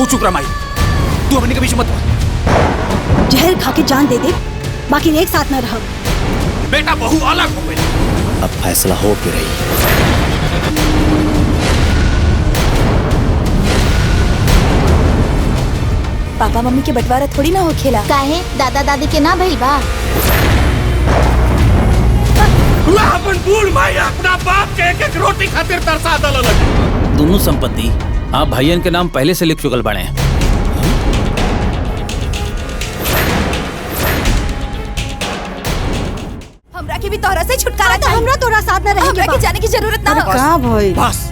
तू चुप रहा माई, तू हमनी के बीच मत पड़। जहर खा के जान दे दे, बाकी एक साथ न रह। बेटा बहू अलग हो गई। अब फैसला हो के रही। पापा मम्मी के बंटवारा थोड़ी ना हो खेला। काहे दादा दादी के ना भइल बा। अपन बूढ़ भाई अपना बाप के एक एक रोटी खातिर तरसा दल। दोनों संपत्ति आप भाइयन के नाम पहले से लिख चुकल बने। हमरा के भी तोहरा से छुटकारा चाहिए। हमरा तोरा साथ न रहे हमरा के जाने की जरूरत ना हो। का भई? बस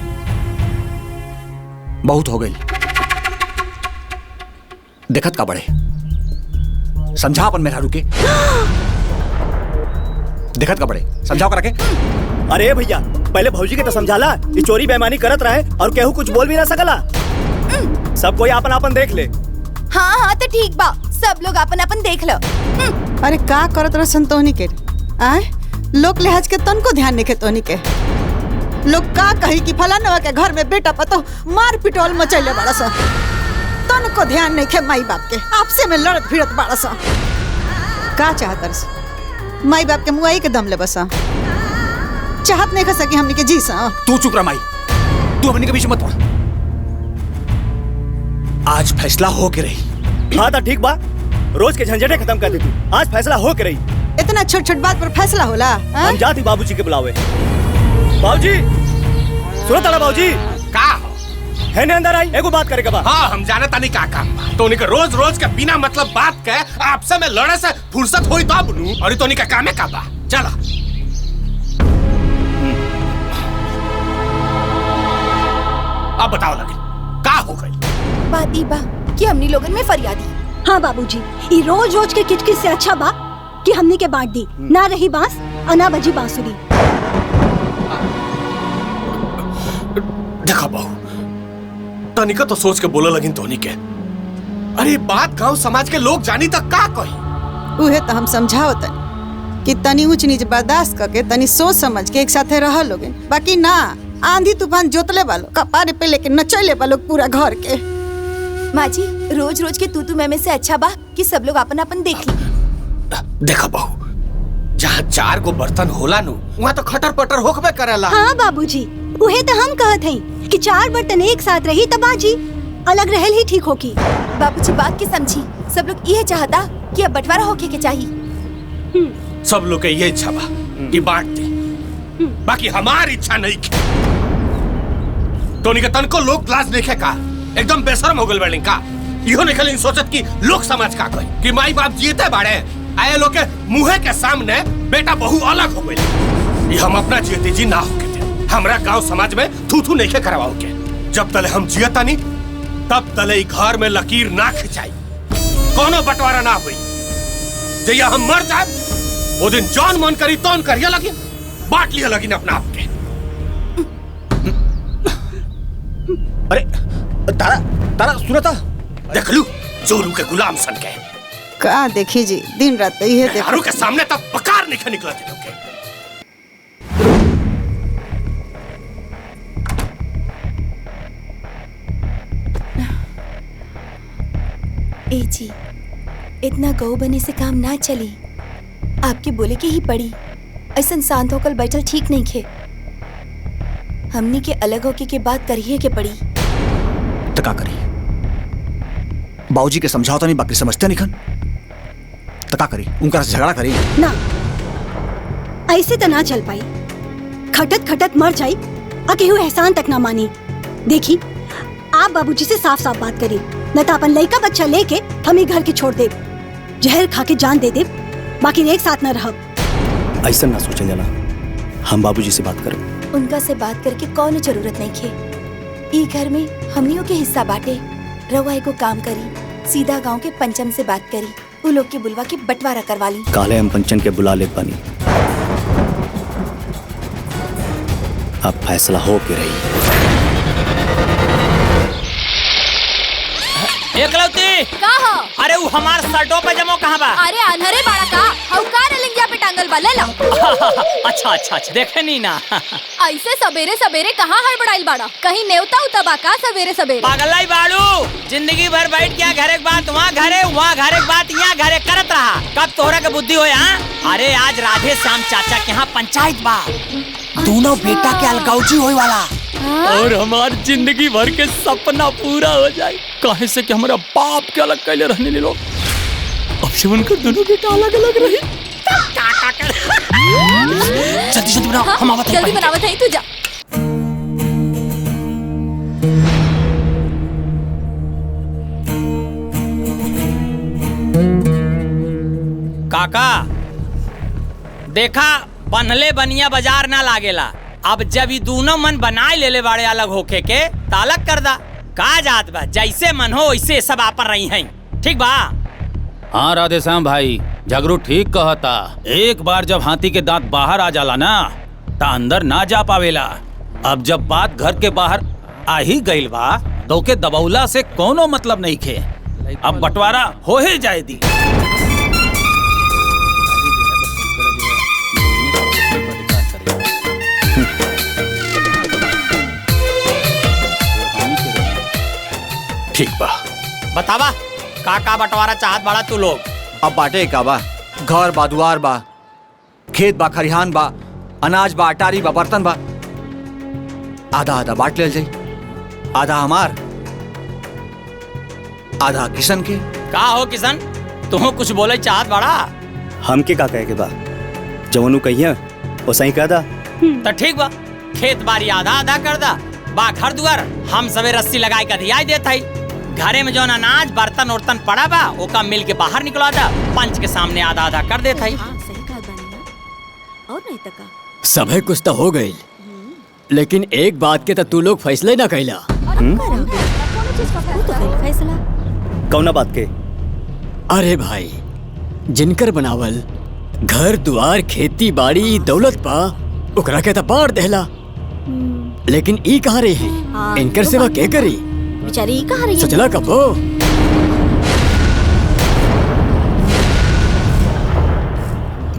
बहुत हो गई। देखत का बड़े समझा अपन मेहरारू के। देखत का बड़े समझाओ करा के। अरे भैया पहले भौजी के तो समझाला, ये चोरी बेईमानी करत रहे और केहू कुछ बोल भी ना सकला। सब कोई अपन अपन देख ले। हाँ हाँ तो ठीक बा, सब लोग अपन अपन देख लो। अरे का करत रह संतोहनी के आए लोग लिहाज के तन को ध्यान नहीं के तोहनी के। लोग का कही कि फलाना के घर में बेटा पतो मार पिटोल मचैले बड़ा सा, तन को ध्यान नहीं के माई बाप के आपसे में लड़त भिड़त बड़ा सा। का चाहत माई बाप के मुआई के दम ले बसा, चाहत नहीं कर सकी हमनी के जी सा। तू चुप रहा माई, तू हमनी के बीच मत पड़। आज फैसला हो के रही। हाँ तो ठीक बा, रोज के झंझटे खत्म कर दे तू। आज फैसला हो के रही। इतना छोट छोट बात पर फैसला होला? हम जाती बाबूजी के बुलावे। बाबूजी सुनो ताला बाबूजी का है ने अंदर आई, एगो बात करे के बा। हाँ हम जाने तानी का काम बा। तोनी के रोज रोज के बिना मतलब बात के आपसे में लड़े से फुर्सत होई तब नु। और तोनी का काम है का बा। चला अब बताओ लगे का हो गई। बात ई बा कि हमनी लोगन में फरियादी। हाँ बाबूजी, ये रोज रोज के किचकिच से अच्छा बा कि हमनी के बांट दी। ना रही बांस और ना बजी बांसुरी। देखा बहू, तनिका तो सोच के बोला लगिन तोनी के। अरे बात गांव समाज के लोग जानी तक का कही। उहे तो हम समझाओ तनी कि तनी ऊंच नीच बर्दाश्त करके तनी सोच समझ के एक साथे रह लोगे। बाकी ना आंधी तूफान जोतले वालों कपारे पे लेके नचैले वालों पूरा घर के। माँ जी रोज रोज के तू मैं से अच्छा बा कि सब लोग अपन अपन देख ली। देखा बहू, जहाँ 4 गो बर्तन होला नु वहाँ तो खटर पटर होकबे करेला। हाँ बाबूजी, उहे तो हम कहत हई कि 4 बर्तन एक साथ रही तब बाजी अलग रहल ही ठीक होगी। बाबूजी बात की समझी, सब लोग यह चाहता कि अब बंटवारा होके के चाहिए। सब लोग के ये इच्छा बा कि बांट दे, बाकी हमारी इच्छा नहीं की। तोनी के तन को लोग लाज नहीं का, एकदम बेशर्म हो गल बड़े का। इहो नहीं खलिन सोचत कि लोग समाज का कही कि माई बाप जीते बाड़े आए लोग के मुँह के सामने बेटा बहू अलग हो गई। ये हम अपना जीते जी ना हो के हमरा गांव समाज में थू थू नहीं करवाओ के। जब तले हम जियता नहीं तब तले घर में लकीर ना खिंचाई, कोनो बंटवारा ना हुई। जैया हम मर जाए वो दिन जौन मन करी तौन करिया लगिन, बांट लिया लगिन अपना आप के। अरे तारा तारा सुनता देख लू जोरू के गुलाम सन के। का देखी जी दिन रात ये देखो के सामने तब पकार नहीं निकला थे लोग के। ए जी इतना गौ बने से काम ना चली, आपके बोले के ही पड़ी। ऐसा शांत होकर बैठल ठीक नहीं खे। हमनी के अलग होके के बात करिए के पड़ी। तो का करी? बाबूजी के समझाओ नहीं, बाकी समझते नहीं खन। तो का करी? उनका झगड़ा करी ना, ऐसे तो ना चल पाई। खटत खटत मर जाई और केहू एहसान तक ना मानी। देखी आप बाबूजी से साफ साफ बात करी, न तो अपन लड़का बच्चा लेके हम ही घर के छोड़ दे। जहर खा के जान दे दे, बाकी एक साथ न रहब। ऐसा ना सोचे जाना, हम बाबूजी से बात करें। उनका से बात करके कौन जरूरत नहीं खे। ई घर में हमनियों के हिस्सा बांटे। रवा को काम करी, सीधा गांव के पंचम से बात करी, वो लोग के बुलवा के बंटवारा करवा ली। काले हम पंचम के बुला ले पानी। अब फैसला हो के रही। एकलौती का हो? अरे वो हमार शर्टों पे जमो कहाँ बा? अरे अनहरे बाड़ा का हौ का रेलिंग पे टांगल बा, ले लो। अच्छा अच्छा अच्छा, देखे नहीं ना। ऐसे सवेरे सवेरे कहाँ हड़बड़ाइल बाड़ा? कहीं नेवता उता बा का सवेरे सवेरे? पागलाई बाड़ू, जिंदगी भर बैठ के घरे के बात वहाँ घरे के बात यहाँ घरे करत रहा। कब तोहरा के बुद्धि हो यहाँ? अरे आज राधे श्याम चाचा के यहाँ पंचायत बा, दोनों बेटा के अलगावजी होए वाला। और हमार जिंदगी भर के सपना पूरा हो जाए। काहे से कि हमारा बाप के अलग कैले रहने ले लोग, अब से उनकर दोनों बेटा अलग अलग रही। जल्दी जल्दी बनाओ, हम आवत हैं। जल्दी बनावत है, तू जा। काका देखा, बनले बनिया बाजार ना लागेला। अब जब ये दोनों मन बनाए लेले बाड़े अलग होके के, तालक कर दा। का जात बा, जैसे मन हो वैसे सब आपन रही हैं, ठीक बा? हाँ राधे श्याम भाई, झगड़ू ठीक कहता। एक बार जब हाथी के दांत बाहर आ जाला ना, ता अंदर ना जा पावेला। अब जब बात घर के बाहर आ ही गइल बा, तो के दबौला से कोनो मतलब नहीं खे। अब बंटवारा हो ही जाए दी। ठीक बा, बतावा का बंटवारा चाहत बाड़ा तू लोग? अब बाटे का बा, घर बा, दुआर बा, खेत बा, खरिहान बा, अनाज बा, अटारी बा, बर्तन बा। आधा आधा बांट लेल जाई, आधा हमार, आधा किशन के। का हो किशन, तुम कुछ बोले चाहत बाड़ा? हमके का कहे के बा, जवनु कहिए वो सही कह दा। तो ठीक बा, खेत बाड़ी आधा आधा कर दा, बा घर दुआर हम सबे रस्सी लगाए के दिया देत हई। घरे में जो अनाज बर्तन उर्तन पड़ा बा, ओका मिल के बाहर निकला दा, पंच के सामने आधा आधा कर देत हई। और नहीं तका सभे कुछ तो हो गई, लेकिन एक बात के तो तू लोग फैसले ना कैला। फैसला कौना बात के? अरे भाई, जिनकर बनावल घर दुआर खेती बाड़ी दौलत पा, ओकरा के तो बांट देला, लेकिन ई कहाँ रही है? इनकर सेवा के करी? बेचारी कहाँ रही? सोचला कबो?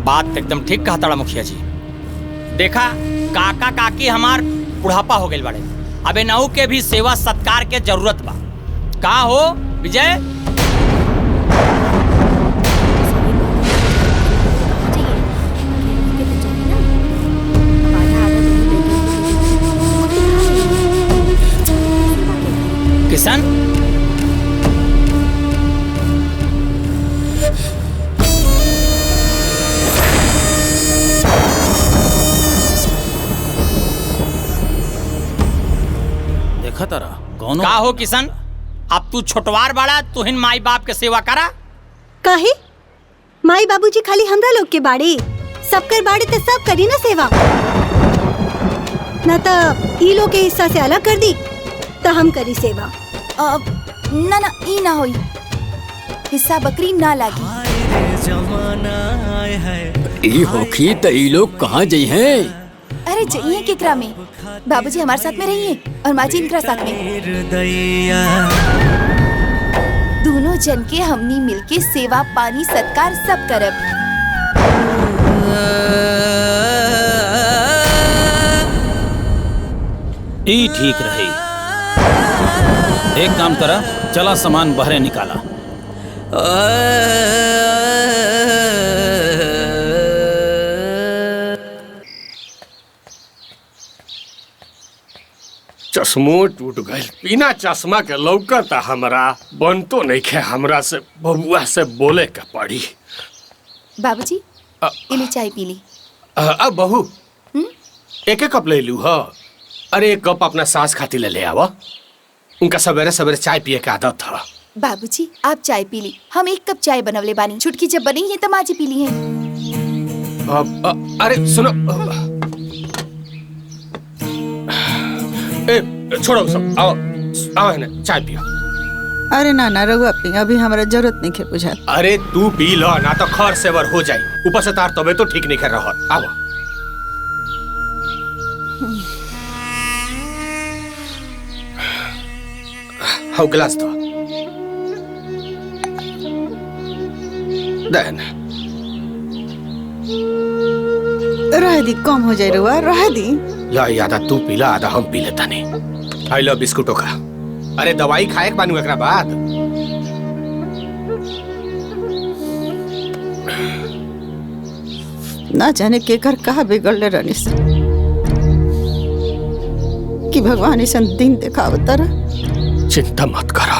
बात एकदम ठीक कहा ताड़ा मुखिया जी। देखा, काका काकी हमार बुढ़ापा हो गए बड़े, अबे नऊ के भी सेवा सत्कार के जरूरत बा। का हो विजय? किशन, देखा तारा कौन? का हो किशन, अब तू छोटवार बाड़ा, तुहिन माई बाप के सेवा करा। काहे? माई बाबूजी खाली हमरा लोग के बाड़े, सबकर बाड़े ते सब करी ना सेवा। ना तो ई लोग के हिस्सा से अलग कर दी, तो हम करी सेवा। ना ना, ई ना होई, हिस्सा बकरी ना लागी। ई होखी तो ई लोग कहाँ जाई हैं? अरे जाइए केकरा में, बाबूजी हमारे साथ में रहिए और माँ जी इनकरा साथ में। दोनों जन के हमनी मिलके सेवा पानी सत्कार सब करब। ई ठीक रही। एक काम करा, चला सामान बहरे निकाला। चश्मो टूट गए, बिना चश्मा के लौकता हमरा बनतो नहीं खे। हमरा से बबुआ से बोले के पड़ी। बाबूजी इली चाय पी ली। अब बहू एक कप ले लू। ह अरे एक कप अपना सास खाती ले आवा, उनका सवेरे सवेरे चाय पिए के आदत था। बाबूजी आप चाय पी ली, हम एक कप चाय बनवले बानी, छुटकी जब बनी है तब माँ जी पी ली है। अरे सुनो, ए छोड़ो सब, आओ आओ है ना, चाय पियो। अरे ना ना रघुआ पी, अभी हमारा जरूरत नहीं है बुझा। अरे तू पी लो ना तो खर सेवर हो जाए, ऊपर से तार तबे तो ठीक नहीं कर रहा। आओ हाउ गिलास दो देन। रह दी, कम हो जाए रुआ, रह दी। ला आधा तू पीला, आधा हम पी लेता नहीं। आई लो बिस्कुटों का। अरे दवाई खाए के बानू एकरा बाद। ना जाने केकर कहा बिगड़ले रहनी से कि भगवान ऐसा दिन देखावता रहा। चिंता मत करा,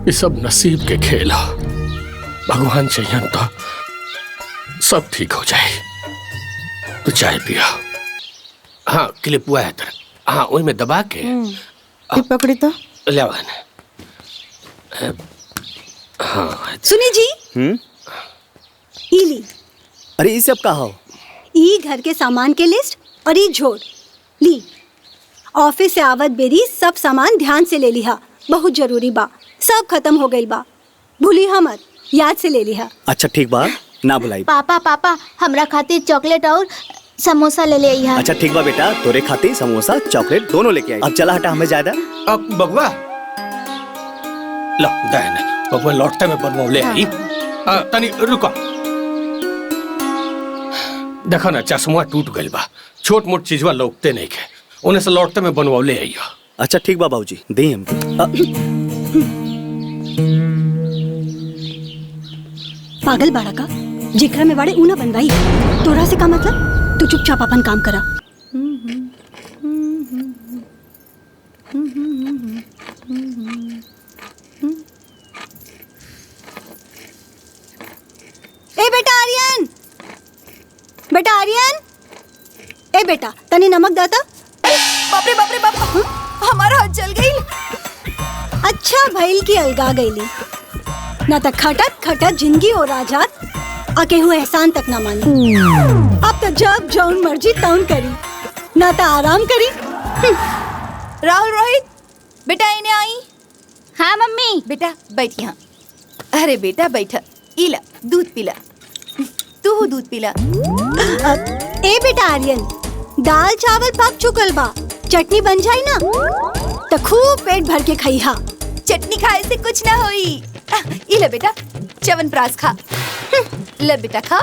ये सब नसीब के खेल है। भगवान चाहिए तो सब ठीक हो जाए। तू चाय पिया। हाँ क्लिप हुआ है तेरा। हाँ वही में दबा के ये पकड़ी तो ले हाँ। सुनी जी, ई ली। अरे ये सब का हो? ई घर के सामान के लिस्ट और ई झोर ली। ऑफिस से आवत बेरी सब सामान ध्यान से ले लिहा, बहुत जरूरी बा। सब खत्म हो गई बा, भूली मत, याद से ले लिहा। अच्छा ठीक बा, ना भुलाई। पापा पापा हमरा खातिर चॉकलेट और समोसा ले ले आइहा। अच्छा ठीक बा बेटा, तोरे खातिर समोसा चॉकलेट दोनों लेके आई। अब चला हटा, हमें ज्यादा। अब बबुआ लो दहन बबुआ लौटते में बनवा ले आई। तनी रुको, देखो ना चश्मा टूट गइल बा, छोट मोट चीजवा लौकते नहीं के, उन्हें से लौटते में बनवा ले आई। अच्छा ठीक बा बाबूजी, दे हम। पागल बाड़ा का, जेकरा में बाड़े ऊना बनवाई। तोरा से का मतलब? तू चुपचाप अपन काम करा। ए बेटा आर्यन, बेटा आर्यन, ए बेटा तनी नमक दाता। बाप रे बाप, हमारा हाथ जल गई। अच्छा भइल की अलगा गईली, ना तो खटत खटत जिंदगी हो राजात, आके हुए एहसान तक ना मानी। अब तो जब जौन मर्जी तौन करी, ना तो आराम करी। राहुल रोहित बेटा इन्हें आई। हाँ मम्मी। बेटा बैठ यहाँ। अरे बेटा बैठा, इला दूध पिला, तू दूध पिला। ए बेटा आर्यन, दाल चावल पक चुकल बा, चटनी बन जाई ना तो खूब पेट भर के खइहा। चटनी खाए से कुछ ना होई। इला बेटा च्यवनप्राश खा। ले बेटा खा।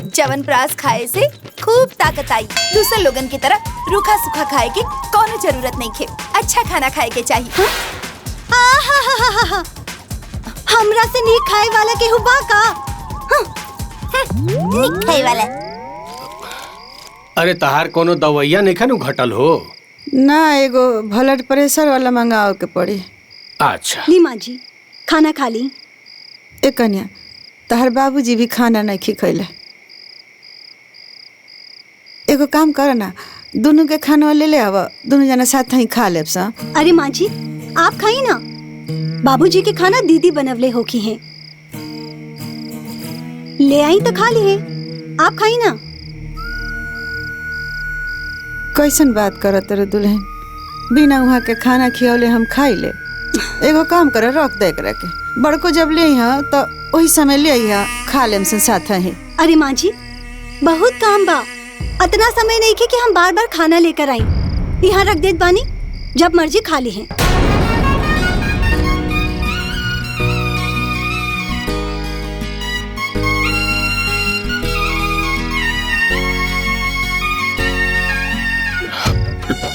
च्यवनप्राश खाए से खूब ताकत आई। दूसरे लोगन की तरह रूखा सूखा खाए की कोनो जरूरत नहीं खे। अच्छा खाना खाए के चाहिए। हमरा से नीक खाए वाला केहू बा का? नीक खाए वाला। अरे तहार कोनो दवाइया नहीं खानू घटल हो? ना, एगो ब्लड प्रेशर वाला मंगाओ के पड़ी। अच्छा ली माँ जी, खाना खा ली। ए कन्या, तहर बाबूजी भी खाना नहीं खैले। एगो काम कर ना, दोनों के खाना ले ले आवा, दोनों जना साथ ही खा लेब सा। अरे माँ जी आप खाई ना, बाबूजी के खाना दीदी बनवले होकी हैं। ले आई तो खा ली है, आप खाई ना। कैसन बात करत रे दुल्हन, बिना वहाँ के खाना खियौले हम खाई ले। एगो काम करे, रख दे एकरा के, बड़को जब ले यहाँ तो वही समय ले यहाँ खा लेम से साथ ही। अरे माँ जी बहुत काम बा, इतना समय नहीं कि हम बार बार खाना लेकर आई। यहाँ रख देत बानी, जब मर्जी खा ली है।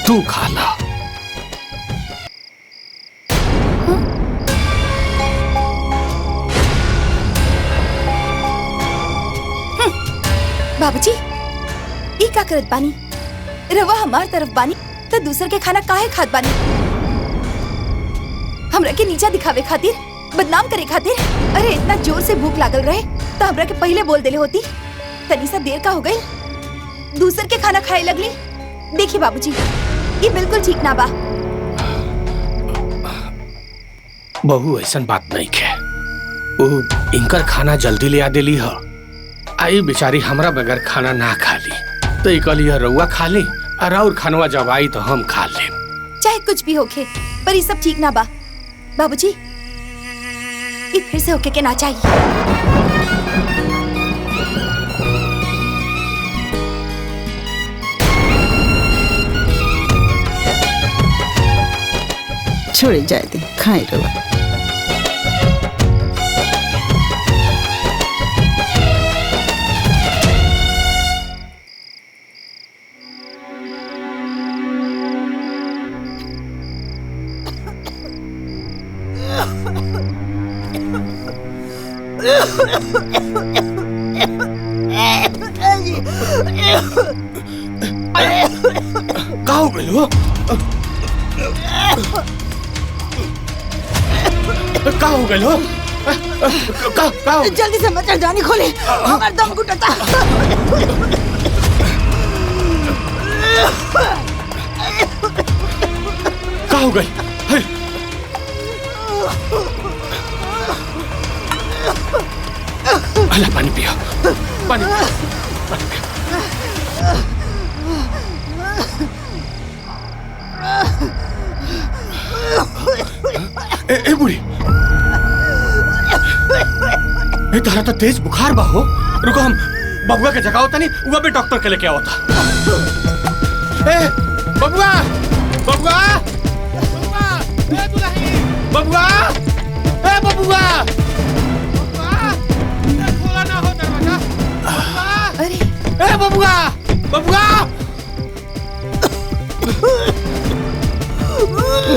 तू खा ला। बाबूजी ई का करत बानी? रवा हमार तरफ बानी तो दूसर के खाना काहे खात बानी? हमरा के नीचा दिखावे खातिर, बदनाम करे खातिर? अरे इतना जोर से भूख लागल रहे तो हमरा के पहले बोल देले होती। तनी सा देर का हो गई, दूसर के खाना खाए लगली। देखी बाबूजी ये बिल्कुल ठीक ना बा। बहू ऐसा बात नहीं है, वो इनकर खाना जल्दी ले आ देली है। आई बेचारी हमरा बगैर खाना ना खा ली तो इकली रउआ खा ली, और खानवा जब आई तो हम खा ले। चाहे कुछ भी होके, पर ये सब ठीक ना बा। बाबूजी ये फिर से होके के ना चाहिए। छोड़े जाए दे, खाए रवा। का हो गइल हो? का हो गइल हो? का हो? जल्दी से मच्छरदानी खोले, हमार दम घुटता। का हो गई? अल्लाह पानी पियो, पानी पियो, पानी पियो। ए बुढ़ी, तारा तो तेज बुखार बा हो। रुको, हम बबुआ के जगह होता नहीं, वो भी डॉक्टर के लेके आवता। ए बबुआ, बबुआ, बबुआ, ए दुल्हन, बबुआ, ए बबुआ, बबुआ, ए खोला ना हो दरवाजा। अरे ए बबुआ, बबुआ,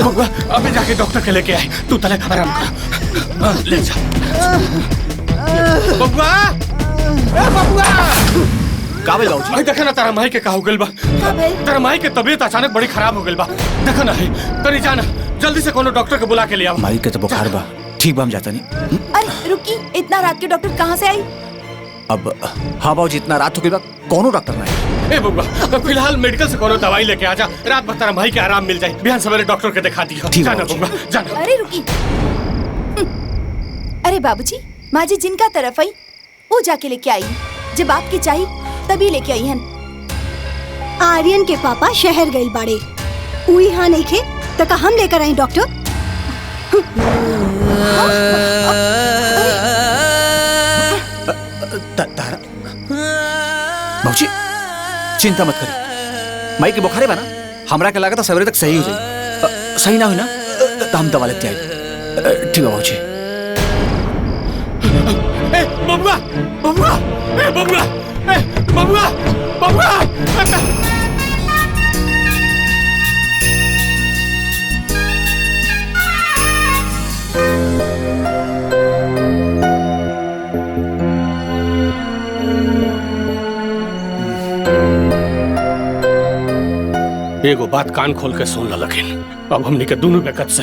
बबुआ, अबे जाके डॉक्टर के लेके आए। तू तले आराम कर, ले जा। बबुआ, ए बबुआ, काबिल बाबूजी। भाई देखा ना तारा माई के का हो गइल बा। तारा माई के तबीयत अचानक बड़ी खराब हो गइल बा। देखा ना है, तनी जाना जल्दी से कोनो डॉक्टर के बुला के ले आओ। माई के तो बुखार बा, ठीक बा, हम जाता नहीं। अरे रुकी, इतना रात के डॉक्टर कहाँ से आई? अब हाँ बाबूजी, इतना रात हो गई बा, कोनो डॉक्टर नहीं। ए बबुआ, फिलहाल मेडिकल से कोनो दवाई लेके आ जा। रात भर तारा माई के आराम मिल जाए, बिहान सवेरे डॉक्टर के दिखा दियो। ठीक है जाना बाबूजी। बबुआ, जाना। अरे रुकी। अरे बाबूजी, माँ जी जिनका तरफ आई वो जाके लेके आई। जब आपकी चाहिए तभी लेके आई हन। आर्यन के पापा शहर गइल बाड़े, उ यहाँ नहीं खे तका हम लेकर आई डॉक्टर। तारा बाबूजी चिंता मत करिए, माई के बुखारे बा ना, हमरा के लागत सवेरे तक सही हो जाए। सही ना हुई ना तो हम दवा लेते आए। ठीक है बाबूजी। ए बबुआ, बबुआ, ए बबुआ, ए बबुआ, बबुआ। एगो बात कान खोल के सुन ल, लेकिन अब हमनी के दोनों बेकत से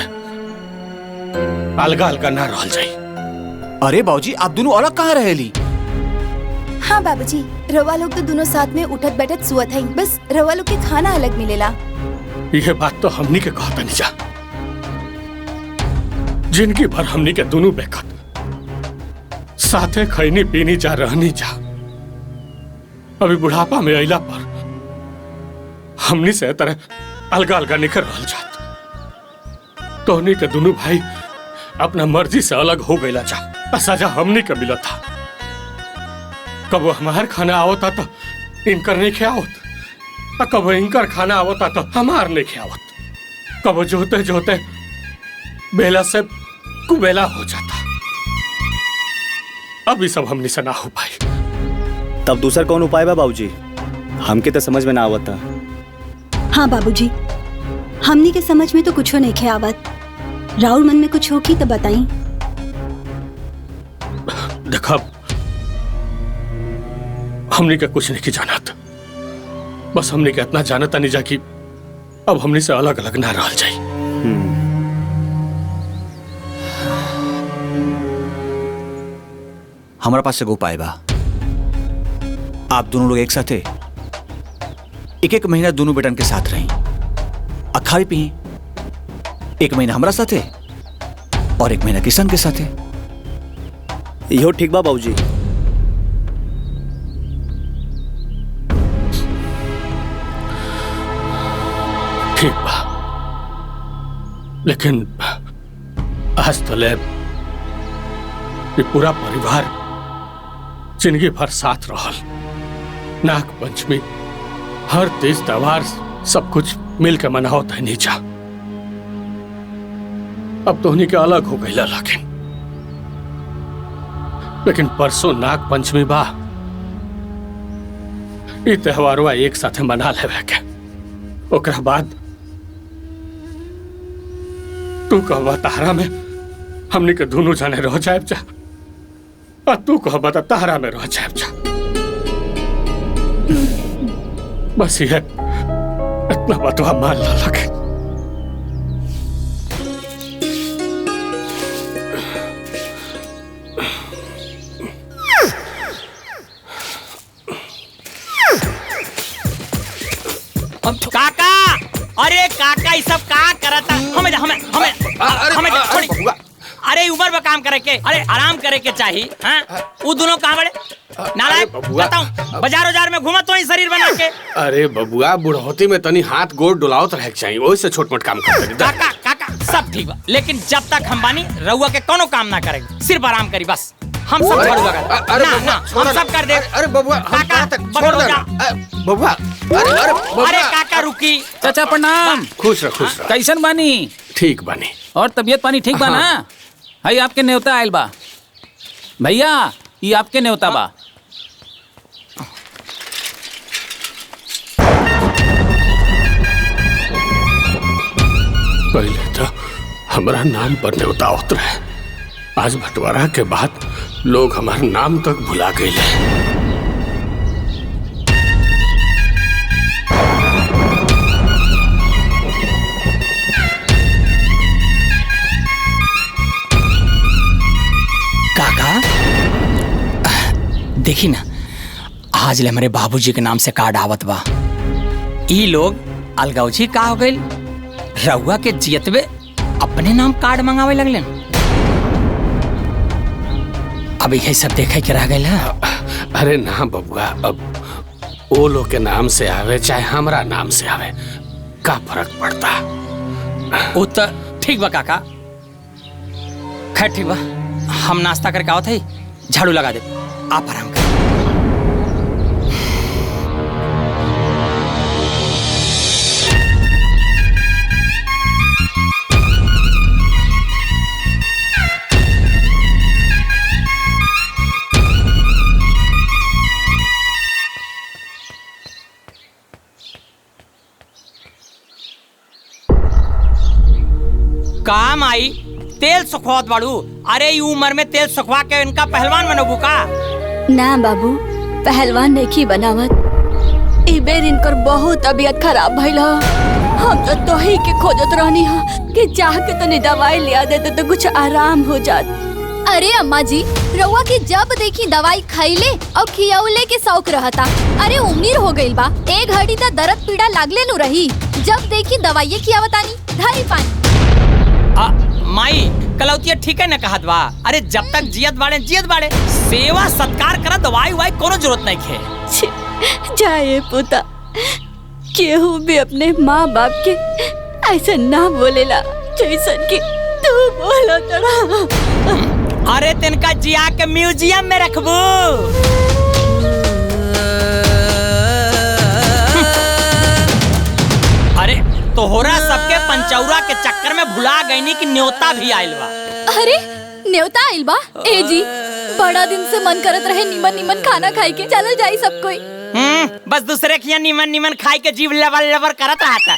अलगा अलगा ना रहल जाई। अरे बाबूजी, आप दोनों अलग कहाँ रहेली? हाँ बाबूजी, रवा लोग तो दोनों साथ में उठत बैठत सुअत है, बस रवा लोग के खाना अलग मिलेला। यह बात तो हमनी के कहता नहीं जा। जिनकी भर हमनी के दोनों बेकत साथे खैनी पीनी जा रहनी जा। अभी बुढ़ापा में अइला पर हमनी से तरह अलगा अलगा निकल रहल जात। तोहनी के दोनों भाई अपना मर्जी से अलग हो गईला जा। सजा हमनी के मिला था। कबो हमार खाना आवता तो इनकर नहीं खियावत, कबो इनकर खाना आवता तो हमार नहीं खियावत। कबो जोते जोते बेला से कुबेला हो जाता। अब ये सब हमनी से ना हो पाई। तब दूसरा कौन उपाय बा बाबूजी? हमके तो समझ में ना आवता। हाँ बाबूजी, हमनी के समझ में तो कुछ नहीं खे आवत। राउर मन में कुछ होगी तो बताई। देखा, हमनी का कुछ नहीं जानत, बस हमनी के इतना जानता नहीं जा कि अब हमनी से अलग अलग ना रह जाए। हमारा पास एगो उपाय बा। आप दोनों लोग एक साथ एक एक महीना दोनों बेटन के साथ रही, खाई पी। एक महीना हमारा साथे और एक महीना किशन के साथे। इहो ठीक बा बाबूजी। ठीक बा, लेकिन आज तो ले ये पूरा परिवार जिंदगी भर साथ रहल। नाग पंचमी, हर तीज त्योहार सब कुछ मिल के मनाओ था नीचा। अब तो उन्हीं के अलग हो गई, लेकिन परसों नाग पंचमी बा। ये त्योहारवा एक साथ मना लेवे के, ओकरा बाद तू कहवा तारा में हमनी के दोनों जाने रह जाए जा। और तू कह बता तहरा में रह जाए जा। बस ये इतना बतवा मान ला लगे। काका, अरे काका ये सब का करता? हमें छोड़ी। अरे उम्र में काम करे के, अरे आराम करे के चाहिए। हाँ, वो दोनों कहाँ बड़े? नालायक बताऊं, बाजार में घूमा तो ही शरीर बना के। अरे बबुआ, बुढ़ौती में तनी हाथ गोड़ डुलाओ तो रह चाहिए, वही से छोट मोट काम करते। काका काका सब ठीक बा, लेकिन जब तक हम बानी रउआ के कोनो काम ना करेगी, सिर्फ आराम करी बस। हम सब झाड़ू लगा ना हम सब कर दे। अरे बबुआ काका छोड़ दे बबुआ। अरे काका रुकी। चाचा प्रणाम। खुश रह। कैसन बानी? ठीक बानी। और तबीयत पानी ठीक बा ना? हाई आपके न्योता आयल बा भैया, ये आपके न्योता बा। पहले तो हमारा नाम पर न्योता होत रहे, आज बंटवारा के बाद लोग हमारा नाम तक भुला गए। काका देखी ना, आज ले हमारे बाबूजी के नाम से कार्ड आवत बा। ई लोग अलगावजी का हो गइल, रउआ के जियतबे अपने नाम कार्ड मंगावे लगले। अब यही सब देखे के रह गइल है। अरे ना बबुआ, अब वो लोग के नाम से आवे चाहे हमारा नाम से आवे, का फर्क पड़ता? वो तो ठीक बा काका, खैर ठीक बा, हम नाश्ता करके आओ थे, झाड़ू लगा दे, आप आराम कर। काम आई तेल सुखवात बाड़ू। अरे ये उम्र में तेल सुखवा के इनका पहलवान बनबू का? ना बाबू, पहलवान नहीं बनावत। ई बेर इनकर बहुत तबीयत खराब भइल ह। हम तो तोही के खोजत रहनी ह कि चाह के तनी दवाई लिया देते तो कुछ आराम हो जात। अरे अम्मा जी, रउआ की जब देखी दवाई खाइले और खियौले के शौक रहता। अरे उम्र हो गइल बा, एक घड़ी त दर्द पीड़ा लागले नु रही, जब देखी दवाई खियावतानी। धारी पानी माई कलौतिया ठीक है ना कहत बा। अरे जब तक जियत बाड़े सेवा सत्कार करा, दवाई वाई कोनो जरूरत नहीं खे। जाए पुता, केहू भी अपने माँ बाप के ऐसा ना बोलेला जैसन कि तू बोला तड़ा। अरे तिनका जिया के म्यूजियम में रखबू। अरे तोहरा सबके पंचौरा के चक्कर में भुला गईनी कि न्योता भी आइल बा। अरे न्योता आइल बा? ए जी, बड़ा दिन से मन करत रहे निमन निमन खाना खाई के, चलो जाई सब कोई। बस दूसरे के निमन निमन खाई के जीव लवर करत रहता।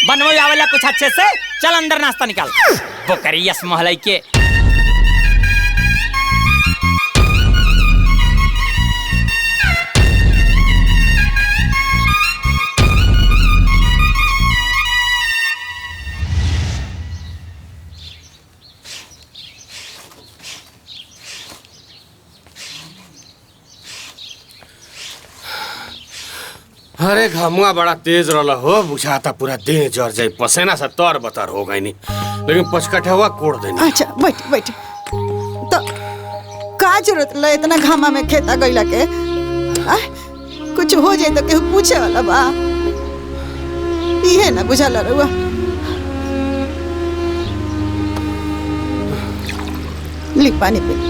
बनवो आवेला कुछ अच्छे से, चल अंदर नाश्ता निकाल। बोकरी यस महलाई के। अरे घामुआ बड़ा तेज रहला हो, बुझाता पूरा देह जर जाए, पसेना से तर बतर हो गई नी, लेकिन पचकठवा कोड़ देनी। अच्छा बैठ तो का जरूरत ले इतना घामा में खेता गइला के? कुछ हो जाए तो केहू पूछे वाला बा? इहे ना बुझाला रहुआ। ली पानी पी।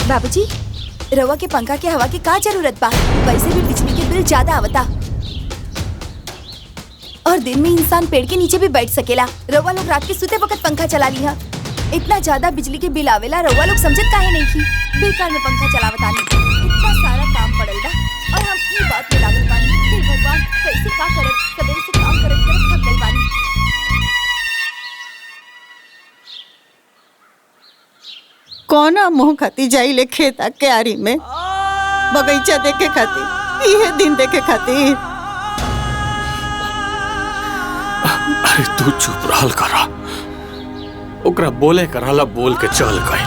बाबूजी, रवा के पंखा के हवा की का जरूरत बा? वैसे भी बिजली के बिल ज्यादा आवता और दिन में इंसान पेड़ के नीचे भी बैठ सकेला। रवा लोग रात के सुते वक्त पंखा चला लिया। इतना ज्यादा बिजली के बिल आवेला, रउआ लोग समझत काहे नहीं की? बेकार में पंखा चलावतानी, इतना सारा काम पड़ल बा और हम ई बात में लागल बानी। हे भगवान, कैसे का करब? सबेरे से काम करत करत थक गइल बानी। कौना मुंह खाती जाइले खेत आ क्यारी में, बगीचा देखे खातिर, इहे दिन देखे खातिर। अरे तू चुप रहल करा, ओकरा बोले कराला बोल के चल गई।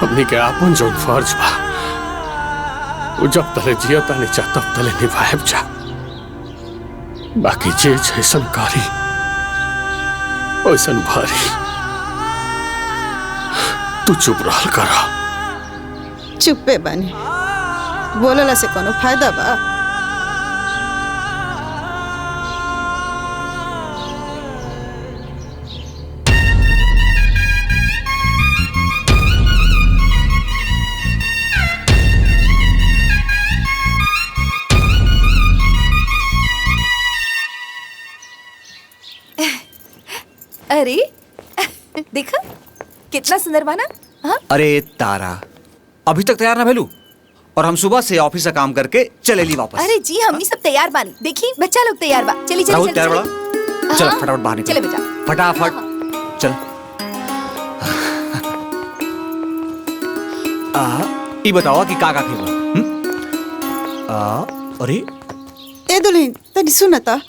हमनी के आपन जो फर्ज बा वो जब तले जियता नहीं चाह तब तले निभाएब जा। बाकी जे जैसन कारी वैसन भारी। तू चुप रहल करा। चुप्पे बानी, बोलला से कोनो फायदा बा? अरे देखा कितना सुंदर बना। हाँ? अरे तारा, अभी तक तैयार ना भेलू और हम सुबह से ऑफिस से काम करके चले ली वापस। अरे जी हमनी सब तैयार बानी, देखी बच्चा लोग तैयार बा। चली चली राहुल चली तैयार बड़ा? चल हाँ? फटाफट बाहर निकल। चले बेटा, फटाफट चल। ई बताओ कि का खेलबा? अरे ए दुल्हन तनी सुनता।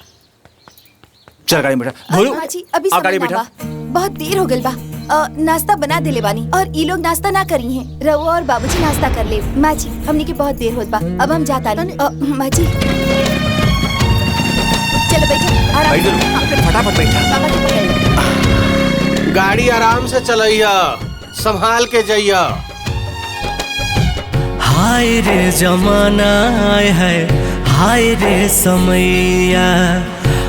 चल गाड़ी में बैठा। अरे भोलू माँ जी, अभी आ गाड़ी समय में ना बैठा। बा। बहुत देर हो गइल बा। नाश्ता बना देले बानी और ई लोग नाश्ता ना करी हैं। रउआ और बाबूजी नाश्ता कर ले। माँ जी हमनी के बहुत देर होत बा, अब हम जाता नहीं। माँ जी चलो बैठो आराम बैठ से। जरूर। हाँ, बैठो। फटाफट बैठा। बाबा जी पकड़ लो। गाड़ी आराम से चलैया, संभाल के जइया। हाय रे जमाना है, हाय रे समैया,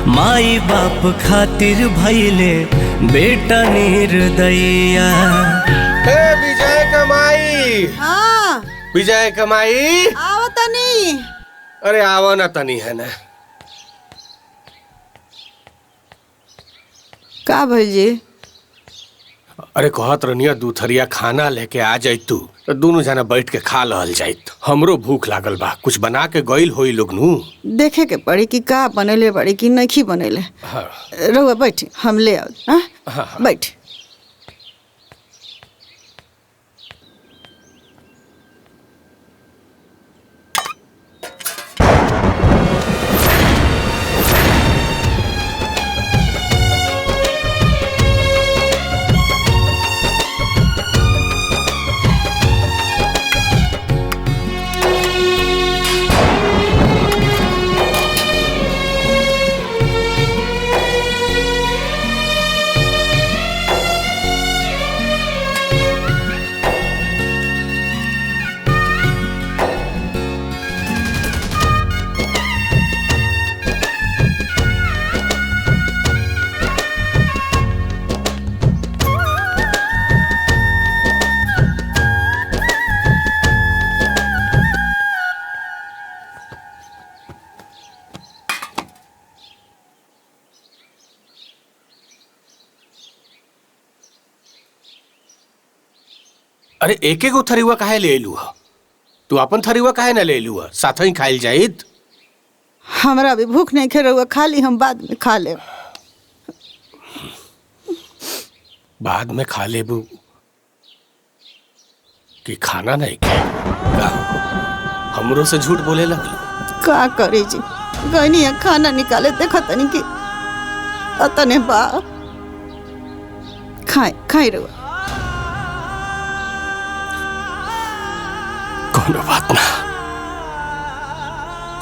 माई बाप खातिर भइले बेटा निर्दया। हे विजय कमाई। हाँ विजय कमाई, आओ तनी। अरे आवा ना तनी है ना। का भइल जी? अरे कहत रनिया दूथरिया खाना लेके आ जाई तू, तो दोनों जना बैठ के खा लहल जाइत। हमरो भूख लागल बा, कुछ बना के गइल होई लोग नु। देखे के पड़ी कि का बनेले बड़ी कि नहीं बनेले। हाँ। रहुआ बैठी, हम ले आओ। हाँ? हाँ। बैठ। अरे एक एक थरीवा काहे ले लू? तू अपन थरीवा काहे ना ले लू? साथ ही खाइल जाइत। हमरा भी भूख नहीं खे, रहुआ खा ली, हम बाद में खा ले। बाद में खा लेबू कि खाना नहीं खे? हमरो से झूठ बोले लगलू। का करी जी, गनी खाना निकाले देखा तनी कि अतने बा। खाए खाए रहुआ। कोनो बात ना,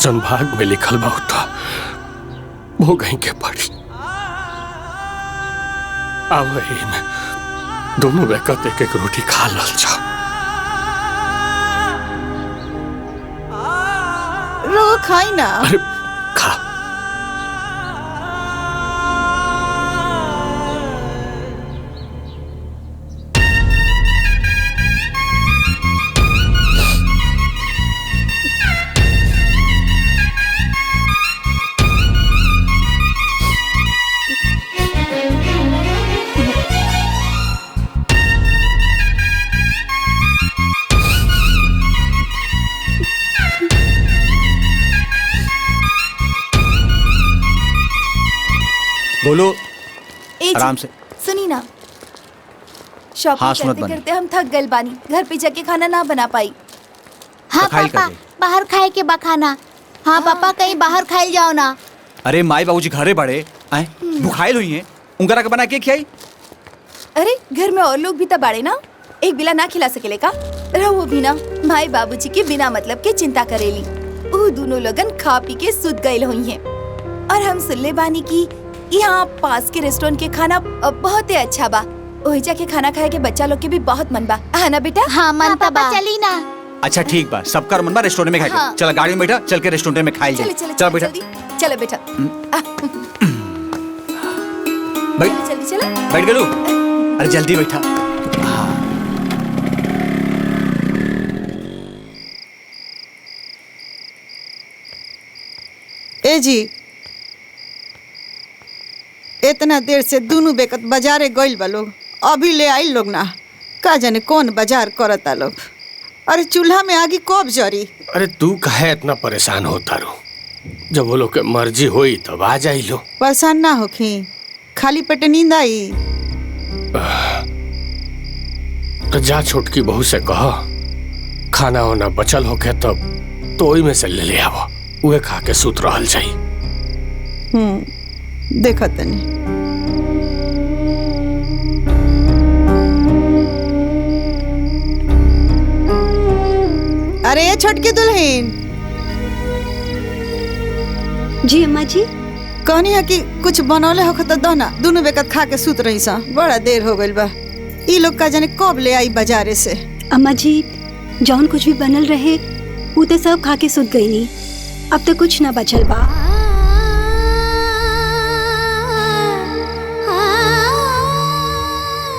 जन भाग में लिखल बा उता वो गई के पड़ी। अब वही में दोनों बेकत एक एक रोटी खा लल जाओ। रहुआ खाई ना। अरे खा। बोलो ए जी, आराम से। सुनी ना, हाँ, शॉपिंग सुनत करते बानी। करते हम थक गए बानी, घर पे जाके खाना ना बना पाई। हाँ खाइल पापा, कर दे। बाहर खाए के बखाना। हाँ पापा, कहीं बाहर खाइल जाओ ना। अरे माई बाबूजी घरे बड़े आए भुखाइल हुई हैं, उनकरा के बना के खियाई। अरे घर में और लोग भी तो बाड़े ना, एक बिला ना खिला सकेले का? रहो भी ना, भाई बाबूजी के बिना मतलब के चिंता करेली। वो दोनों लोगन खा पी के सुत गए हुई हैं। और हम सुनले बानी की यहाँ पास के रेस्टोरेंट के खाना बहुत ही अच्छा बा। ओहिजा के खाना खाए के बच्चा लोग के भी बहुत मन बा, है ना बेटा? हाँ मन पापा, चली ना। अच्छा ठीक बा, सबका मन बा रेस्टोरेंट में खाए हाँ। चल गाड़ी में बैठा, चल के रेस्टोरेंट में खाई चले जाए। चले चल बेटा जल्दी चलो बेटा। बैठ जल्दी चलो। बैठ गेलू। अरे जल्दी बैठा। ए जी, इतना देर से दोनों बेकत बाजारे गइल बा लोग, अभी ले आइल लोग ना। का जाने कौन बाजार करता लोग। अरे चूल्हा में आगी कब जरी? अरे तू काहे इतना परेशान होता रो? जब वो लोग के मर्जी होई तब आ जाई लो। परेशान ना होखी, खाली पेट नींद आई। तो जा छोटकी बहू से कह खाना वाना बचल होके तब तो ओई में से ले आवो, उहे खा के सुत रहल जाई। देखा तनी। अरे ये छोटकी दुल्हन। जी अम्मा जी। कहनी है कि कुछ बनौले हो तो दो ना, दोनों बेकत खा के सुत रही सा। बड़ा देर हो गइल बा। ई लोग का जाने कब ले आई बाजारे से। अम्मा जी, जौन कुछ भी बनल रहे उ ते सब खा के सुत गईनी। अब तो कुछ ना बचल बा।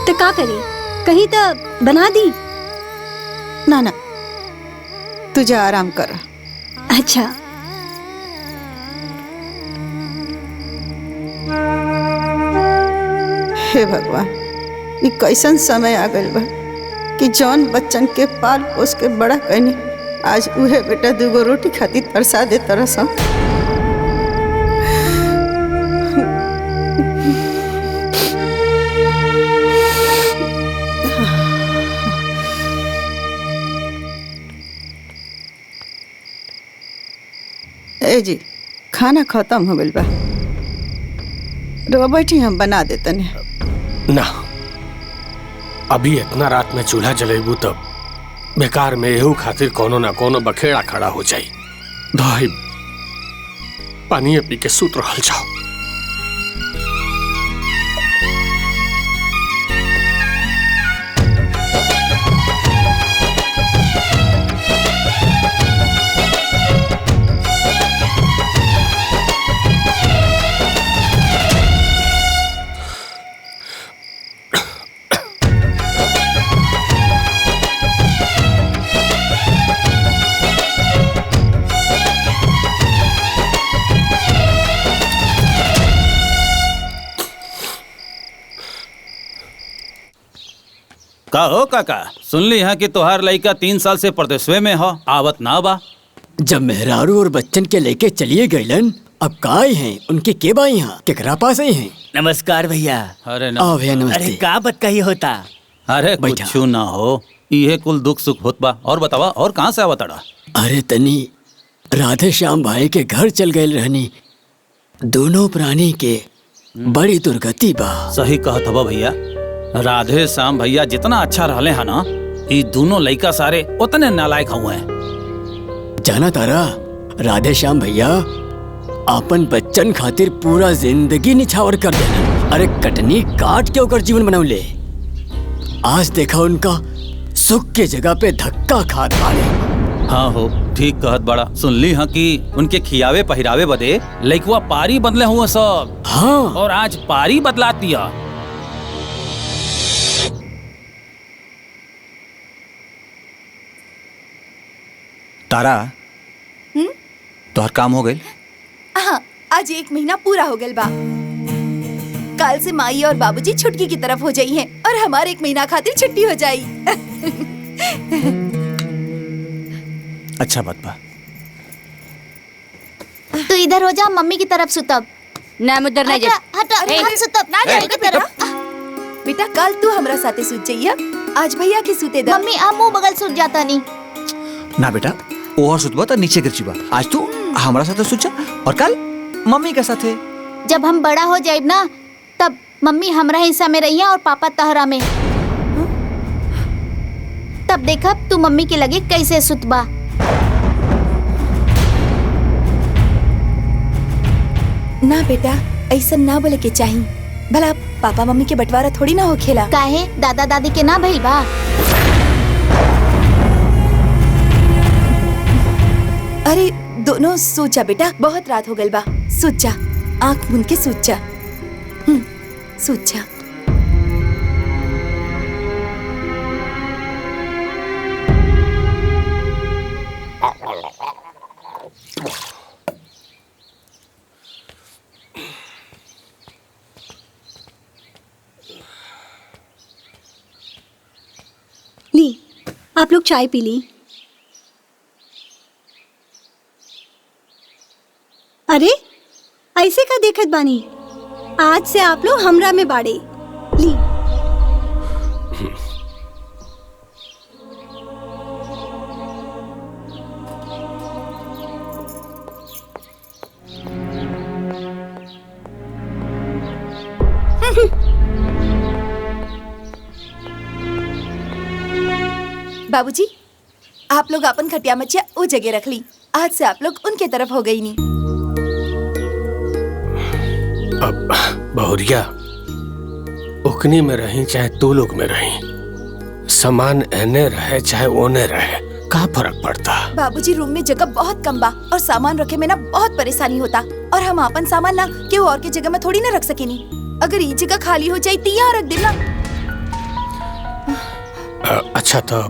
तो का करी? कहीं तो बना दी। ना ना, तू जा आराम कर। अच्छा। हे भगवान, ये कैसन समय आ गइल बा कि जौन बच्चन के पाल पोस के बड़ा कइनी, आज उहे बेटा दूगो रोटी खातिर तरसा दे तरसा। ए जी, खाना खत्म हो गइल बा। रो बैठी, हम बना देतनी। ना, अभी इतना रात में चूल्हा जलेबू तब बेकार में एहू खातिर कोनो ना कोनो बखेड़ा खड़ा हो जाई। दही पानी पी के सुत रहल जाओ। का हो काका, सुन ली है कि तोहार लड़का 3 साल से परदेशवे में हो, आवत ना बा। जब मेहरारू और बच्चन के लेके चलिए गइलन, अब का आई हैं उनके के बा यहाँ केकरा पास आई हैं? नमस्कार भैया। अरे आओ भैया, नमस्ते। अरे का बात कही होता? अरे कुछू ना हो, ये कुल दुख सुख होत बा। और बतावा, और कहाँ से आवतड़ा? अरे तनी राधे श्याम भाई के घर चल गए रहनी, दोनों प्राणी के बड़ी दुर्गति बा। सही कहत हवा भैया, राधे श्याम भैया जितना अच्छा रहले है ना, ये दोनों लड़का सारे उतने नालायक हुए हैं। जाना तारा, राधे श्याम भैया अपन बच्चन खातिर पूरा जिंदगी निछावर कर देना। अरे कटनी काट के ओकर जीवन बनौले। आज देखा उनका सुख के जगह पे धक्का खात बाड़े। हाँ हो, ठीक कहत बड़ा। सुन ली हाँ कि उनके खियावे पहिरावे बदे लइकवा पारी बदले हुए सब। हाँ, और आज पारी बदला दिया। तारा, तोहर काम हो गई? हाँ, आज 1 महीना पूरा हो गया बा। कल से माई और बाबूजी छुटकी की तरफ हो जाई हैं और हमारे 1 महीना खातिर छुट्टी हो जाई। अच्छा बात बा। तू इधर हो जा, मम्मी की तरफ सुतब। ना हम उधर नहीं हटा हटा हाथ से तब ना जाए की तरफ। बेटा कल तू हमरा साथे सूत जाइया, आज भैया की सूते दा। मम्मी हम मुंह बगल सूत जाता नहीं। ना बेटा ओहर सुतबा त नीचे गिर जीबा। आज तू हमरा साथे सुत जा और कल मम्मी के साथे। जब हम बड़ा हो जाए ना तब मम्मी हमरा हिस्सा में रहिया और पापा तहरा में। तब देखा तू मम्मी के लगे कैसे सुतबा। ना बेटा ऐसा ना बोले के चाहिए, भला पापा मम्मी के बंटवारा थोड़ी ना हो खेला। काहे दादा दादी के ना भइल बा। अरे दोनों सोचा बेटा, बहुत रात हो गई बा, सोच जा, आँख मूंद के सोच जा, सोच जा। ली आप लोग चाय पी ली। अरे ऐसे का देखत बानी, आज से आप लोग हमरा में बाड़े। ली बाबूजी आप लोग अपन खटिया मचिया वो जगह रख ली, आज से आप लोग उनके तरफ हो गई नहीं। अब बहुरिया उकनी में रही चाहे तू लोग में रही, सामान एने रहे चाहे ओने रहे, का फर्क पड़ता। बाबूजी रूम में जगह बहुत कम बा और सामान रखे में ना बहुत परेशानी होता, और हम अपन सामान ना केहू और के जगह में थोड़ी ना रख सकेनी। अगर ये जगह खाली हो जाए तो यहाँ रख देना। अच्छा तो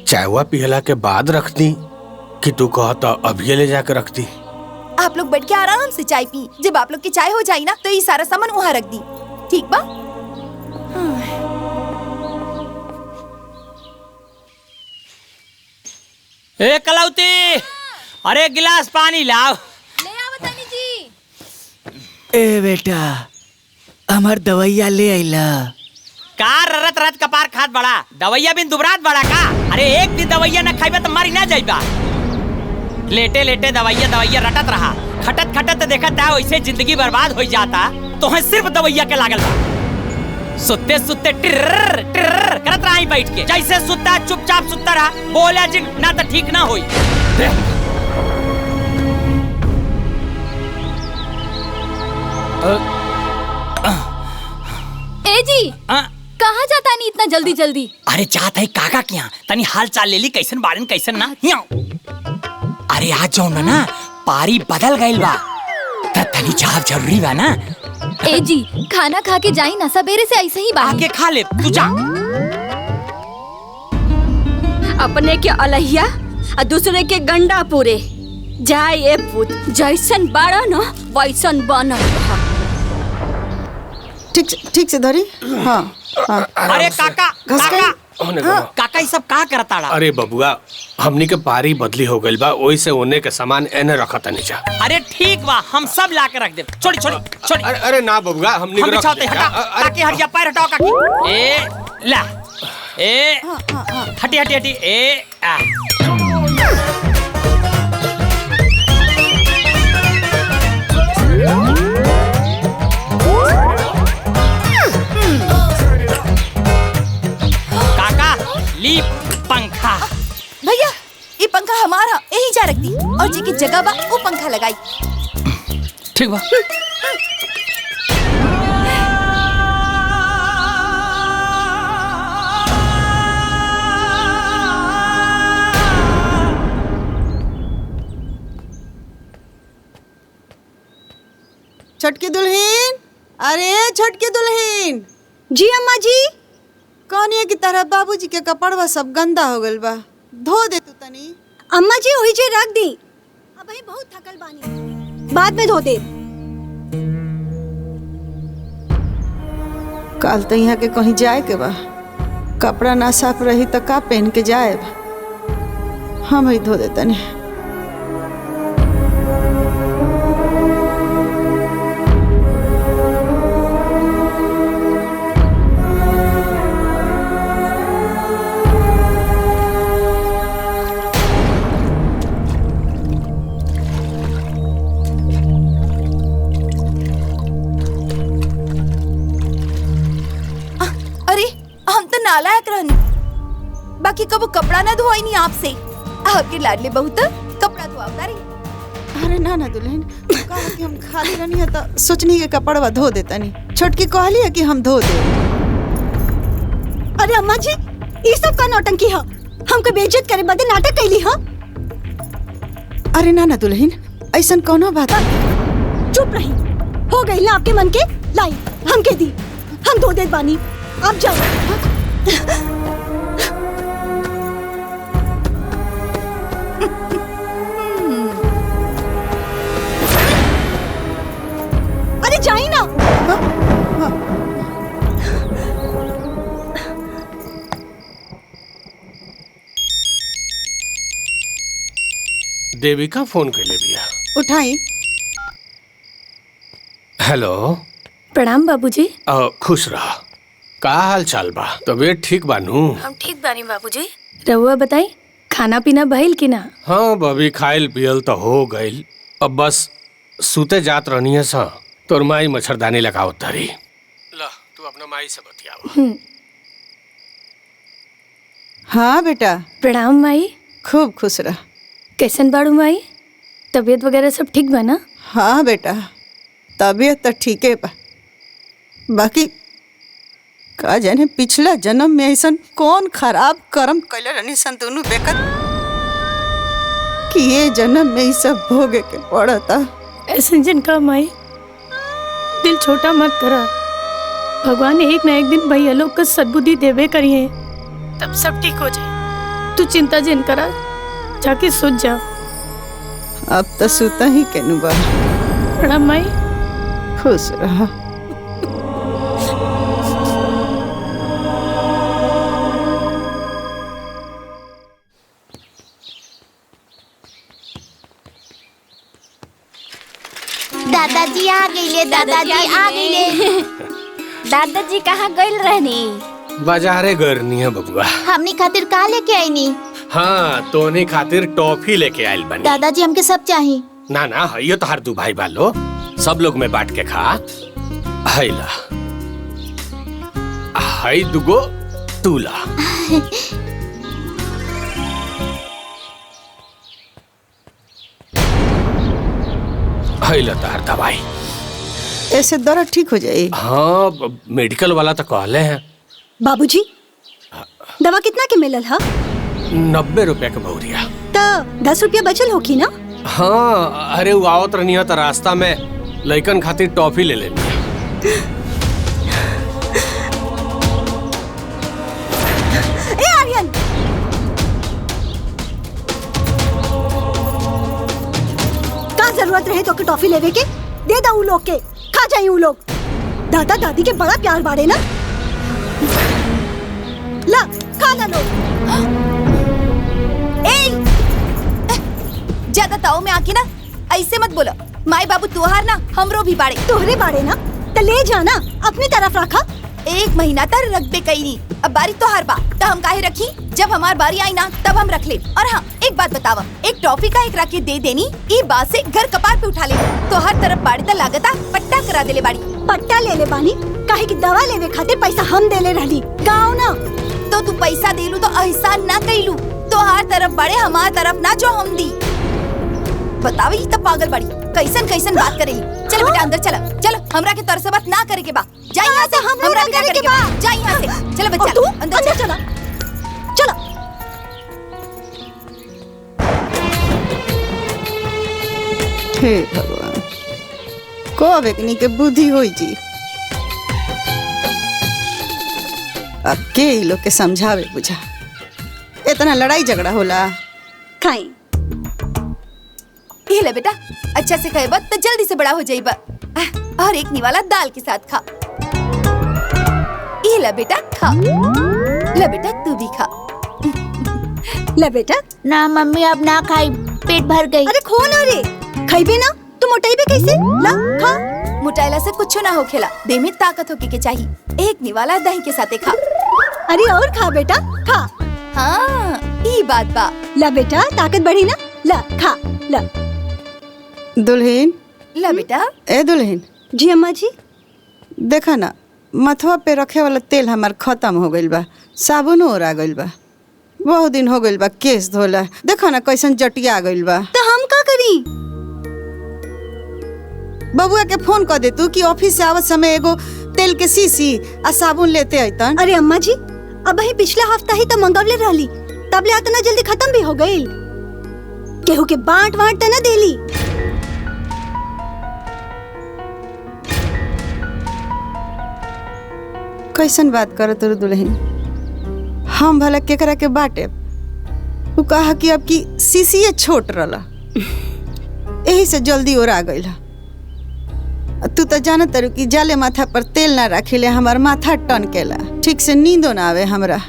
चायवा पियला के बाद रख दी कि तू कहा तो अभी ले जाकर रख दी। आप लोग बैठ के आराम से चाय पी, जब आप लोग की चाय हो जाए ना तो ये सारा सामान वहाँ रख दी, ठीक बा? ए कलौती, अरे गिलास पानी लाओ। ले आओ तनी जी। ए बेटा हमार दवाइया ले आइला। का ररत रत कपार खात बड़ा, दवाइया बिन दुबरात बड़ा का। अरे एक दिन दवाइया न खाइबा तो मारी ना जाइबा। लेटे लेटे दवाइया रटत रहा, खटत खटत देखत है वैसे जिंदगी बर्बाद हो जाता। तो है सिर्फ दवाइया के लागल बा। सुत्ते सुत्ते टिर्र टिर्र करत रहा बैठ के, जैसे सुत्ता चुपचाप सुत्ता रहा, बोला जिन ना तो ठीक ना होई। ए जी कहाँ जाता नहीं इतना जल्दी जल्दी? अरे जात है काका क्या, तनी हाल चाल ले ली, कैसन बारन कैसन ना। अरे आज जाओ ना पारी बदल गइल बा, तनी जाब जरूरी बा ना। ए जी खाना खा के जाई ना, सवेरे से ऐसे ही बाहर आके खा ले, तू जा। अपने के अलहिया और दूसरे के गंडा पूरे जाए। ए पुत जैसन बाड़ा न वैसन बनल रह। ठीक से धरी। हाँ, हाँ। अरे काका काका ये सब का करता रहा? अरे बबुआ हमनी के पारी बदली हो गइल बा, ओई से ओने के सामान एने रखत नहीं जा। अरे ठीक बा, हम सब ला के रख दे। छोड़ी छोड़ी छोड़ी। अरे ना बबुआ हमनी हम के बिछाते, हटा काकी हट जा, पैर हटाओ काकी। ए ला ए हटी हटी हटी ए आ। काका ली पंखा। भैया ये पंखा हमारा, यही जा रख दी, और जी की जगह बा वो पंखा लगाई। ठीक बा। छोटकी दुल्हीन, अरे छोटकी दुल्हीन। जी अम्मा जी। कौनिया की तरह बाबूजी के कपड़वा सब गंदा हो गइल बा, धो दे तू तनी। अम्मा जी वही जे रख दी, अब ही बहुत थकल बानी, बाद में धो दे। कल तो यहाँ के कहीं जाए के बा, कपड़ा ना साफ रही तो का पहन के जाए। हम ही धो देतनी। नालायक रहनी, बाकी कबो कपड़ा ना धोई नहीं आपसे। आपके लाडले बहू तो कपड़ा धोआवता रही। अरे ना ना दुल्हन, कहा कि हम खाली रहनी है तो सोचनी के कपड़वा धो देता नहीं। छोटकी कहली है कि हम धो दे। अरे अम्मा जी, ये सब का नौटंकी है? हमको बेइज्जत करे बदे नाटक कैली है? अरे ना ना दुल्हन, ऐसन कोनो बात नहीं। चुप रही, हो गई ना आपके मन के। लाई हमके दी, हम धो देत बानी। आप जाओ। अरे जाई ना। देविका फोन कर ले भैया। उठाई। हेलो। प्रणाम बाबूजी। खुश रहा। का हाल चाल बा? तबीयत ठीक बानू? हम ठीक बानी बाबूजी। रहुआ बताई, खाना पीना भइल कि ना? हाँ बबी, खाइल पियल तो हो गइल। अब बस सूते जात रहनी है सा, तोर माई मच्छरदानी लगाओ तारी। ला तू अपना माई से बतियावा। हाँ बेटा। प्रणाम माई। खूब खुश रह। कैसन बाड़ू माई? तबीयत वगैरह सब ठीक बा ना? हाँ बेटा, तबीयत तो ठीक है बा। बाकी का जाने पिछला जन्म में ऐसा कौन खराब कर्म कैले रहनी सन दोनों बेकत कि ये जन्म में ही सब भोगे के पड़ता। ऐसा जिनका माई दिल छोटा मत करा। भगवान एक ना एक दिन भैया लोग को सद्बुद्धि देवे करिए, तब सब ठीक हो जाए। तू चिंता जिन करा, जाके सोच जा। अब तो सूता ही केनु बा। प्रणाम माई। खुश रहा। दादाजी आ गईले, दादाजी आ गईले। दादाजी कहाँ गइल रहनी? बाजारे गरनी है बबुआ। हमनी खातिर का लेके आईनी? हाँ, तोने खातिर टॉफी लेके आइल बनी। दादाजी हमके सब चाहिए। ना ना, हइयो तो हर दू भाई बालो, सब लोग में बांट के खा। हईला, हई दुगो तूला। हईला तार दवाई। ऐसे दर्द ठीक हो जाए? हाँ, मेडिकल वाला तो कहले हैं। बाबूजी, दवा कितना के मिलल है? 90 रुपया के बहुरिया। तो 10 रुपया बचल होगी ना? हाँ, अरे वो आवत रहनी है तो रास्ता में लइकन खातिर टॉफी ले लेनी। ए आर्यन, का जरूरत रहे तो के टॉफी लेवे के? दे दा उ लोग के, खा जाई उ लोग। दादा दादी के बड़ा प्यार बाड़े ना। ला खा ला लो। ज्यादा ताव में आके ना ऐसे मत बोलो। माई बाबू तुहार ना हमरो भी बाड़े। तोहरे बाड़े ना, तो ले जाना, अपनी तरफ रखा। 1 महीना तक रख बे कई नहीं। अब बारी तोहार बा, तो हम काहे रखी? जब हमार बारी आई ना तब हम रख ले। और हाँ, एक बात बतावा, एक टॉफी का एक राखी दे देनी, ई बात से घर कपार पे उठा ले। तो हर तरफ बाड़ी ता लागता पट्टा करा देले बाड़ी। पट्टा ले ले बानी, काहे की दवा लेवे खातिर पैसा हम देले रहली। गाँव ना तो तू पैसा देलू तो एहसान ना कइलू। तो हर तरफ बाड़े, हमार तरफ ना जो हम दी। बतावे ही तब पागल बड़ी कैसन कैसन बात करेली। चल बेटा अंदर चला, चल हमरा के तोर से बात ना करे के बा। जा यहां से, हमरा भी ना करे के बा। जा यहां से, चल बच्चा तू अंदर चला। चला। हे भगवान, को वेकनी के बुद्धि होई जी। अब के ई लोग के समझावे बुझा। इतना लड़ाई झगड़ा होला? खाई ये ले बेटा, अच्छा से खाए तो जल्दी से बड़ा हो जाइबा। और एक निवाला दाल के साथ खा। ये ले बेटा खा। ले बेटा तू भी खा। ले बेटा। ना मम्मी अब ना खाई, पेट भर गई। अरे खो ना रे, खाइबे ना तो मोटाइबे कैसे? ला खा। मोटाइला से कुछ ना हो खेला, देह में ताकत होके के चाहिए। एक निवाला दही के साथ खा। अरे और खा बेटा, खा। हाँ, ये बात बा। ला बेटा, ताकत बढ़ी ना, ला खा ला। दुल्हन। ला बेटा। ए दुल्हन। जी अम्मा जी। देखा ना, मथवा पे रखे वाला तेल हमार खत्म हो गइल बा, साबुनो ओरा गइल बा, बहुत दिन हो गइल बा केस धोला। देखो ना कैसन जटिया गइल बा। तो हम का करी? बबुआ के फोन कर दे तू कि ऑफिस से आवत समय एगो तेल के शीशी आ साबुन लेते अइतन। अरे अम्मा जी, अब ही पिछला हफ्ता ही तो मंगवले रहली, तब ले इतना जल्दी खत्म भी हो गइल। केहू के बांट वांट त न देली। कैसन बात करत रू दुल्हन? हम भला केकरा के बाटे? उ कहा कि अब की शीशिये छोट रहला, यही से जल्दी ओरा गइल। तू तो जानत रू कि जाले माथा पर तेल ना रखिले हमार माथा टनकेला, ठीक से नींदो ना आवे हमरा।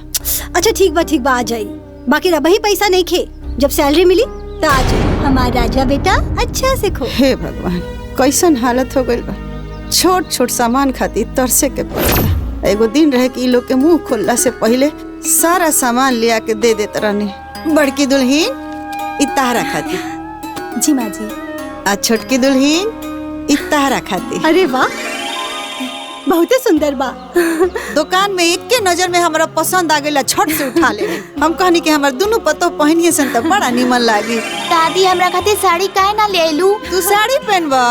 अच्छा ठीक बा आ जाई, बाकी रब ही पैसा नहीं खे, जब सैलरी मिली तो आ जाई। हमारा राजा बेटा अच्छा से खो। हे भगवान, कैसन हालत हो गइल बा। छोट छोट सामान खातिर तरसे के पड़ता। एगो दिन रहे कि लोग के मुंह खोलला से पहले सारा सामान लिया के दे देत रहनी। बड़की दुल्हन इतारा खातिर। जी माँ जी। आ छोटकी दुल्हन इतारा खातिर। अरे वाह, बहुते सुंदर बा। दुकान में एक के नजर में हमरा पसंद आ गइला, छट से उठा ले। हम कहनी कि हमर दोनों पतो पहनिए सन त बड़ा निमन लागी। दादी हमरा खातिर साड़ी काहे ना ले आइलू? तू साड़ी पहनबा?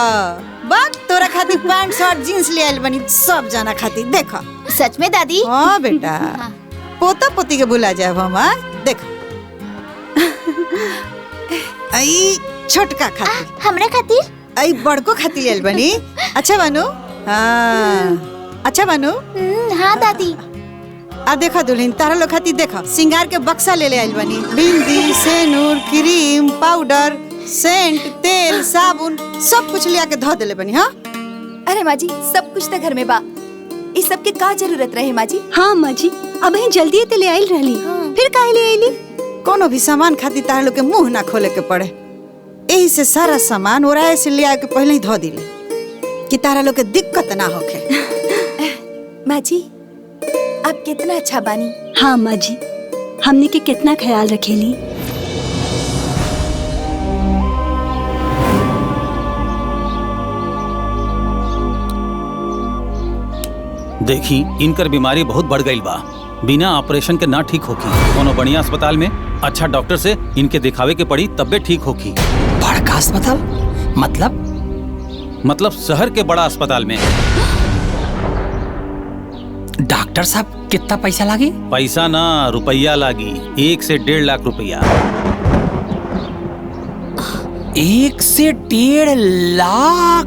बात तोरा खातिर पैंट शर्ट जींस ले आइल बनी, सब जना खातिर। देखा सच में दादी? हाँ बेटा, पोता पोती के बुला जाए हम। देख आई छोटका खातिर, हमरा खातिर, आई बड़को खातिर ले आइल बनी। अच्छा बानू? हाँ अच्छा बानू? हाँ दादी। आ देखा दुल्हन, तारा लोग खातिर देखा सिंगार के बक्सा ले आइल बनी। बिंदी, सेनूर, क्रीम, पाउडर, सेंट, तेल, साबुन, सब कुछ ले आके धो देले बनी। हाँ अरे माँ जी, सब कुछ तो घर में बा, इस सब के का जरूरत रहे माँ जी? हाँ अम्मा जी, अब ही जल्दी ते ले आइल रहली। फिर काहे ले आइली? कोनो भी सामान खातिर तारा लोग के मुंह ना खोले के पड़े, यही से सारा सामान ओराए से ले आके पहले ही धो दिले कि तारा लोग के दिक्कत ना होखे। माँ जी आप कितना अच्छा बानी। हाँ अम्मा जी, हमने के कितना ख्याल रखेली। देखी इनकर बीमारी बहुत बढ़ गई बा, बिना ऑपरेशन के ना ठीक होगी। कोनो बढ़िया अस्पताल में अच्छा डॉक्टर से इनके दिखावे के पड़ी, तबे ठीक होगी। बड़का अस्पताल मतलब शहर के बड़ा अस्पताल में। डॉक्टर साहब कितना पैसा लागी? पैसा ना, रुपया लागी। 1 से 1.5 लाख रुपया। 1 से 1.5 लाख?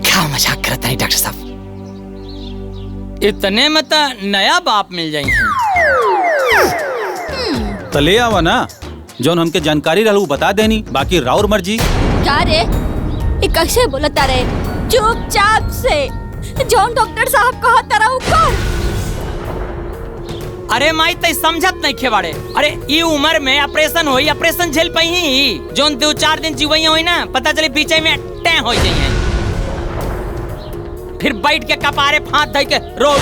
क्या मजाक करता है डॉक्टर साहब? इतने में तो नया बाप मिल जाएंगे। तो ले आवा ना, जौन हमके जानकारी रहू बता देनी, बाकी राउर मर्जी। क्या रे, एक अक्षर बोलता रहे, चुपचाप से जौन डॉक्टर साहब कहा तरह कर। अरे माई तय समझत नहीं खेवाड़े। अरे ये उम्र में ऑपरेशन होई, ऑपरेशन झेल पाई जोन 2-4 दिन जीवई होई ना, पता चले पीछे में टैं हो जाइए, फिर बैठ के कपारे फांत धई के रो,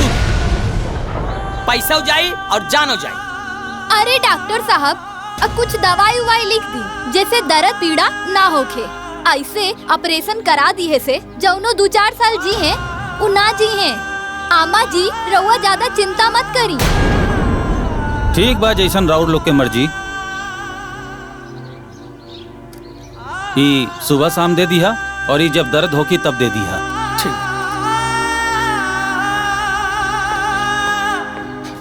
पैसा जाई और जान हो जाई। अरे डॉक्टर साहब, अब कुछ दवाई उवाई लिख दी जैसे दर्द पीड़ा ना होखे। ऐसे ऑपरेशन करा दी है से जौनो 2-4 साल जी हैं वो ना जी हैं। आमा जी रउआ ज्यादा चिंता मत करी। ठीक बा, जैसन राउर लोग के मर्जी। ई सुबह शाम दे दिया, और ये जब दर्द होगी तब दे दिया।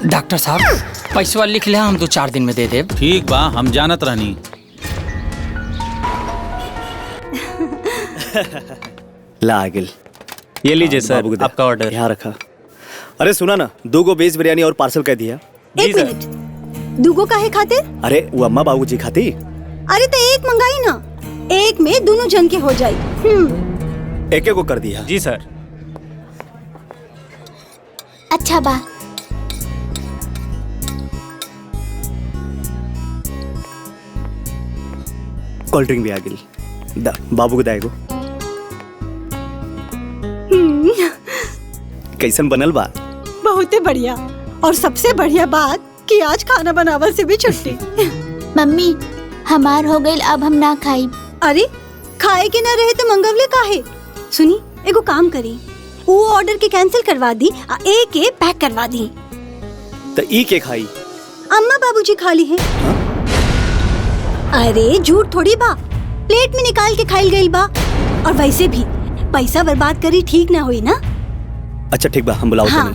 डॉक्टर साहब पैसा लिख ले, हम 2-4 दिन में दे दे। ठीक बा, हम जानत रहनी। ला आगिल, ये लीजिए सर आपका ऑर्डर, यहाँ रखा। अरे सुना ना, 2 गो वेज बिरयानी और पार्सल कर दिया। एक मिनट, दूगो काहे खातिर? अरे वो अम्मा बाबूजी खाती। अरे तो एक मंगाई ना, एक में दोनों जन के हो जाए। एक को कर दिया। जी सर। अच्छा बा। कोल्ड ड्रिंक भी आ गई, दा बाबू को दाएगो। कैसन बनल बा? बहुते बढ़िया, और सबसे बढ़िया बात कि आज खाना बनावल से भी छुट्टी। मम्मी हमार हो गई, अब हम ना खाई। अरे खाए के ना रहे तो मंगवले काहे? सुनी एगो काम करी, वो ऑर्डर के कैंसिल करवा दी, एक पैक करवा दी। तो ई के खाई? अम्मा बाबूजी खा ली है। अरे झूठ थोड़ी बा, प्लेट में निकाल के खाइल गई बा। और वैसे भी पैसा बर्बाद करी ठीक ना हुई ना। अच्छा ठीक बा, हम बुलाओ। हाँ।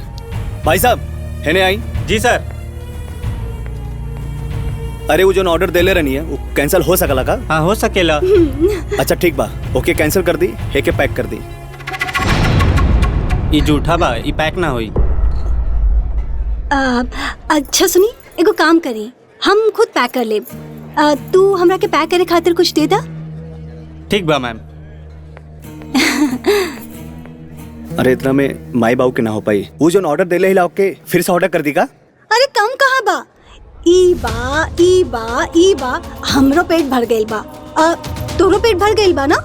भाई साहब हेने आई। जी सर। अरे वो जो ऑर्डर देले रहनी है वो कैंसिल हो सकला का? हाँ हो सकेला। अच्छा ठीक बा, ओके कैंसिल कर दी, एक पैक कर दी। ये झूठा बा, ये पैक ना होई। अच्छा सुनी एगो काम करी, हम खुद पैक कर ले। तू हमरा के पैक करे खातिर कुछ दे दा। ठीक बा मैम। अरे इतना में माई बाबू के ना हो पाई, वो जो ऑर्डर देले हिला के फिर से ऑर्डर कर दी का? अरे कम कहाँ बा, ई बा हमरो पेट भर गइल बा। तोरो पेट भर गइल बा ना?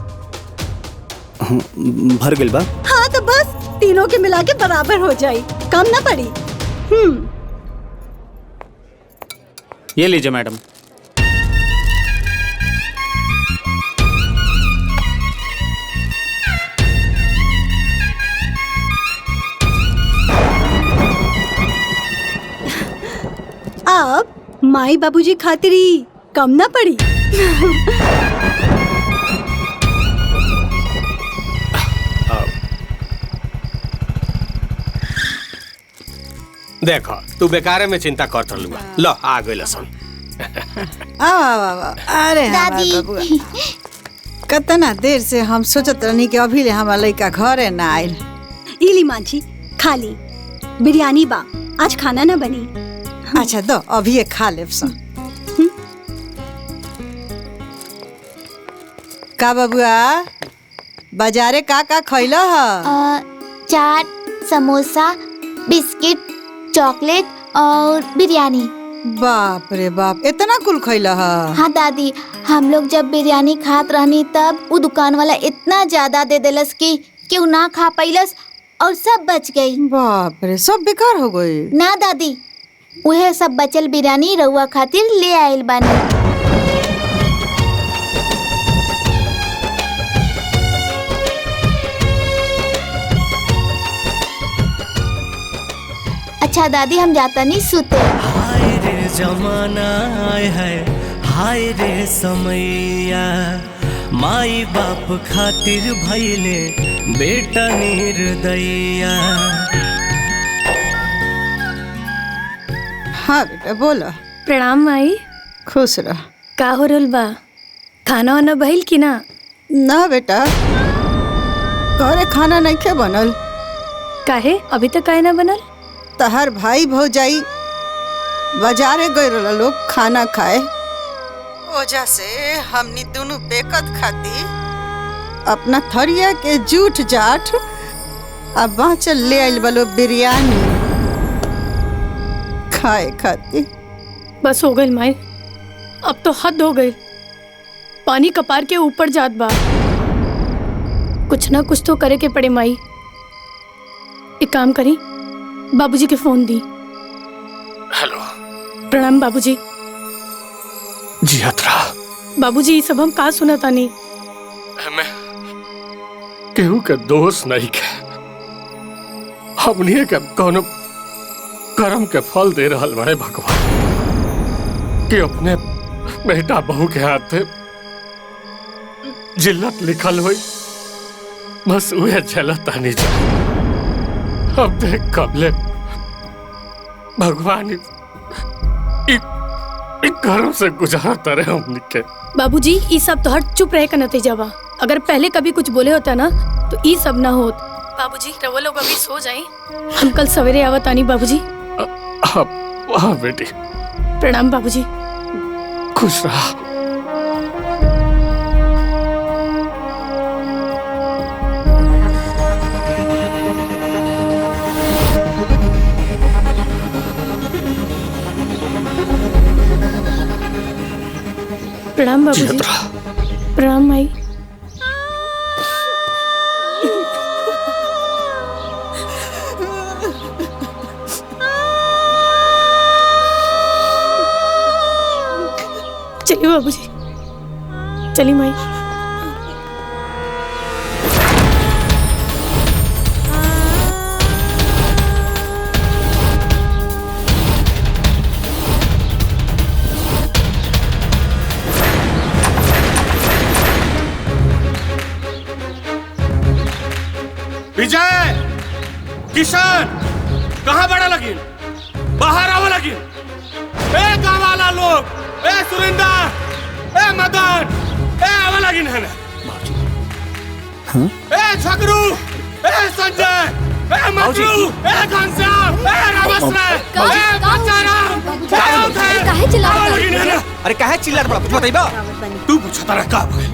भर गइल बा। हाँ तो बस तीनों के मिला के बराबर हो जाई, कम ना पड़ी। ये लीजिए मैडम। अब माई बाबूजी खातिर ही कम ना पड़ी। देखो तू बेकारे में चिंता करत रहलू। लो आ गइल सन। अरे दादी। कितना देर से हम सोचत रहनी कि अभी ले हमारा लड़का घरे ना आयल। इली माँ जी खा ली, बिरयानी बा, आज खाना ना बनी। अच्छा दो अभी ये खा ले। का बबुआ बाजारे का खैला ह? चाट, समोसा, बिस्किट, चॉकलेट और बिरयानी। बाप रे बाप, इतना कुल खैला ह? हाँ दादी, हम लोग जब बिरयानी खात रहनी तब वो दुकान वाला इतना ज्यादा दे देलस कि केहू ना खा पैलस और सब बच गई। बाप रे, सब बेकार हो गई। ना दादी, वह सब बचल बिरयानी रउआ खातिर ले आयल बानी। अच्छा दादी हम जाता नहीं सुते। हाय रे जमाना है, हाय रे समैया, माई बाप खातिर भइले बेटा निर्दयया। हाँ बेटा बोलो। प्रणाम माई। खुश रह। का हो रहल बा? खाना वाना भइल कि ना? ना बेटा, घरे खाना नहीं के बनल। काहे अभी तक काहे ना बनल? तहर भाई भौजाई बाजारे गए रहला लोग खाना खाए, वजह से हमनी दोनों बेकत खाती अपना थरिया के जूठ जाठ अब बाँचल ले आइल बलो बिरयानी खाए खाती। बस हो गई माई, अब तो हद हो गई। पानी कपार के ऊपर जात बा, कुछ ना कुछ तो करे के पड़े माई। एक काम करी, बाबूजी के फोन दी। हेलो। प्रणाम बाबूजी। जी हतरा। बाबूजी ये सब हम का सुना तानी? हमें केहू के दोष नहीं के, हमनी के कोनो कर्म के फल दे रहल बड़े भगवान कि अपने बेटा बहू के हाथे जिल्लत लिखल हुई, बस उहे झेलतानी जा। अब देख कबले भगवान कर्म से गुजारता रहे हमनी के। बाबूजी ये सब तो हट चुप रहे का नतीजा बा। अगर पहले कभी कुछ बोले होता ना तो ये सब ना होत। बाबूजी रवा लोग अभी सो जाए, हम कल सवेरे आवत आनी। बाबूजी हाँ बेटी। प्रणाम बाबूजी। खुश रहा। प्रणाम बाबूजी। प्रणाम माई। चलिए बाबूजी, चलिए माई। विजय, किशन, कहाँ बड़ा लगी? बाहर आवा लगी। ए गाँव वाला लोग, ए सुरिंदर, ए मदन, ए आवा लगी है ना? ए झगरू, ए संजय, ए मजरू, ए घनश्याम, ए रामश्रय, ए बच्चाराम, काहे चिल्ला रहे हो? अरे काहे चिल्ला रहा? कुछ बताइबा? तू पूछा तारा का भइल?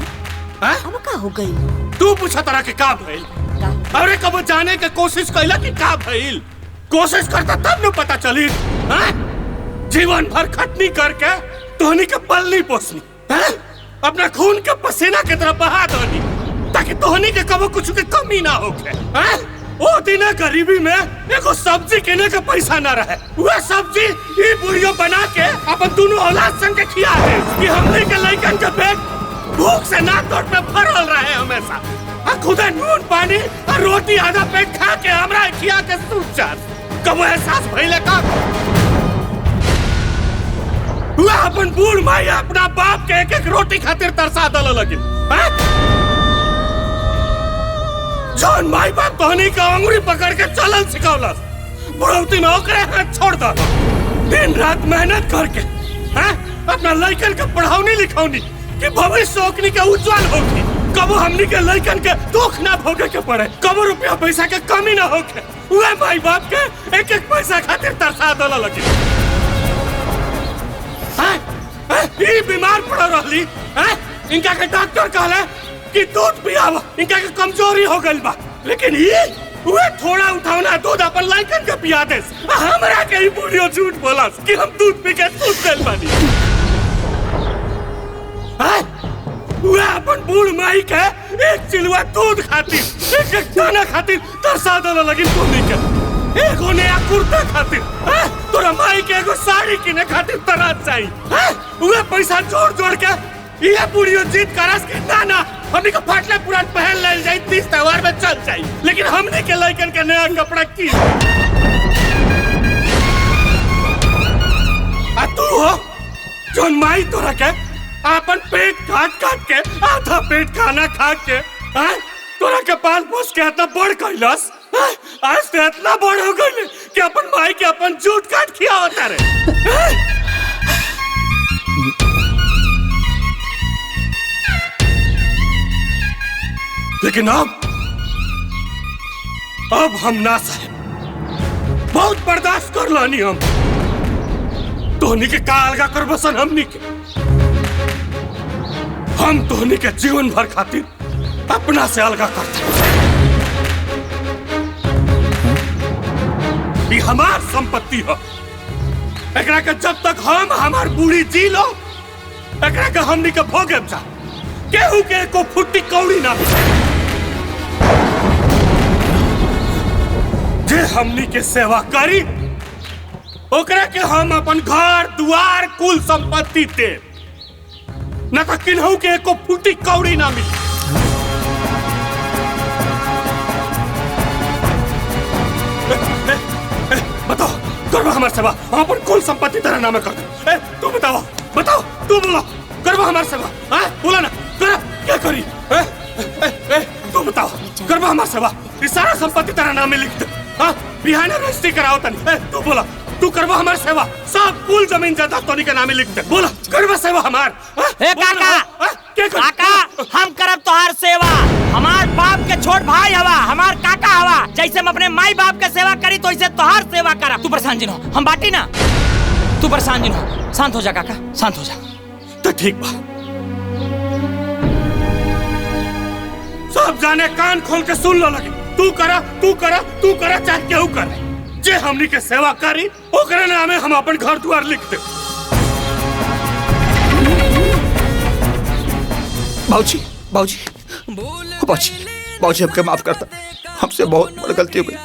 अब का हो गई? तू पूछा तारा के का भइल? अरे कब जाने के कोशिश कैला कि का भइल? कोशिश करता तब न पता चली। जीवन भर खटनी करके तोहनी के पलनी पोसनी, अपना खून के पसीना के तरफ बहा दनी ताकि तोहनी के कबो कुछ के कमी ना होके। ओ दिन गरीबी में एगो सब्जी किने के पैसा ना रहे, वह सब्जी ई बुढ़ियो बना के अपन दोनों औलाद संग के खिया दे कि हमने के लइकन के पेट भूख से ना तोड़ पे भरल रहे हमेशा। खुदा नून पानी और रोटी आधा पेट खा के हमरा खिया के सूत जात। कब एहसास भइले का वह अपन बूढ़ माई अपना बाप के एक रोटी खातिर तरसा दल लगी। जौन माई बाप तोहनी का अंगुरी पकड़ के चलन सिखौलस, बुढ़ौती में ओकरे हाथ छोड़ दो। दिन रात मेहनत करके अपना लइकन के पढ़ावनी लिखौनी कि भविष्य ओकनी के उज्जवल होगी। कबो हमनी के लइकन के दुख ना भोगे के पड़े, कबो रुपया पैसा के कमी ना होके वह माई बाप के एक एक पैसा खातिर तरसा दल लगी। ये बीमार पड़ रही, इनका के डॉक्टर कहले कि दूध पियावा, इनका के कमजोरी हो गई बा, लेकिन ये वे थोड़ा उठावना दूध अपन लइकन के पिया दे। हमरा के ही बुढ़ियो झूठ बोलस कि हम दूध पी के सूत गइल बानी। वे अपन बूढ़ माई के एक चिलवा दूध खातिर, एक एक दाना खातिर तरसा दल लगी। तोनी के एगो नया कुर्ता खातिर, तोरा माई के एगो साड़ी किने खातिर तरस चाहिए। वे पैसा जोड़ जोड़ के ये बुढ़ियो जीत करस के ना हमनी के फाटले पुरान पहन ले जाई, 30 त्योहार में चल जाई, लेकिन हमनी के लइकन के नया कपड़ा की। आ तू हो जोन माई तोरा के अपन पेट काट काट के आधा पेट खाना खा के तोरा के पाल पोस के इतना बड़ कैलस, आज तो इतना बड़ हो गई कि अपन माई के अपन जूट काट खिया होता रे। लेकिन अब हम ना सहे, बहुत बर्दाश्त कर लानी हम। तोहनी के का अलगा कर बसन हमनी के, हम तोहनी के जीवन भर खातिर अपना से अलगा करते। ये हमार संपत्ति है, एकरा के जब तक हम हमार बूढ़ी जी लो एकरा के हमनी के भोगे जा, केहू के को फुट्टी कौड़ी ना मिले। जे हमनी के सेवा करी ओकरा के हम अपन घर दुआर कुल संपत्ति दे, न तो किन्हू के एको फुटी कौड़ी ना मिली। बताओ करवा हमारे सेवा, हम अपन कुल संपत्ति तेरा नाम कर दे। तू बताओ तू बोलो करवा हमारे सेवा, बोला ना कर क्या करी। तू बताओ करवा हमारे सेवा, ये सारा संपत्ति तेरा नाम में लिख दे, बिहान रजिस्ट्री कराओ तनी। तू बोला तू करवा हमारी सेवा, सब कुल जमीन जायदाद तोनी के नामे लिख दे। बोला करवा सेवा हमार। काका हम करब तोहार सेवा, हमार बाप के छोट भाई हवा, हमार काका हवा, जैसे हम अपने माई बाप के सेवा करी तो ऐसे तोहार सेवा करब। तू परेशान जिन हो, हम बाटी ना, तू परेशान जिन हो, शांत हो जा काका, शांत हो जा। तो ठीक बा, सब जाने कान खोल के सुन लो लगे। तू करा चाहे केहू करे, जे हमनी के सेवा करी ओकरे नामे हम अपन घर द्वार लिख दे। बाबूजी हमके माफ करता, हमसे बहुत बड़ी गलती हो गई,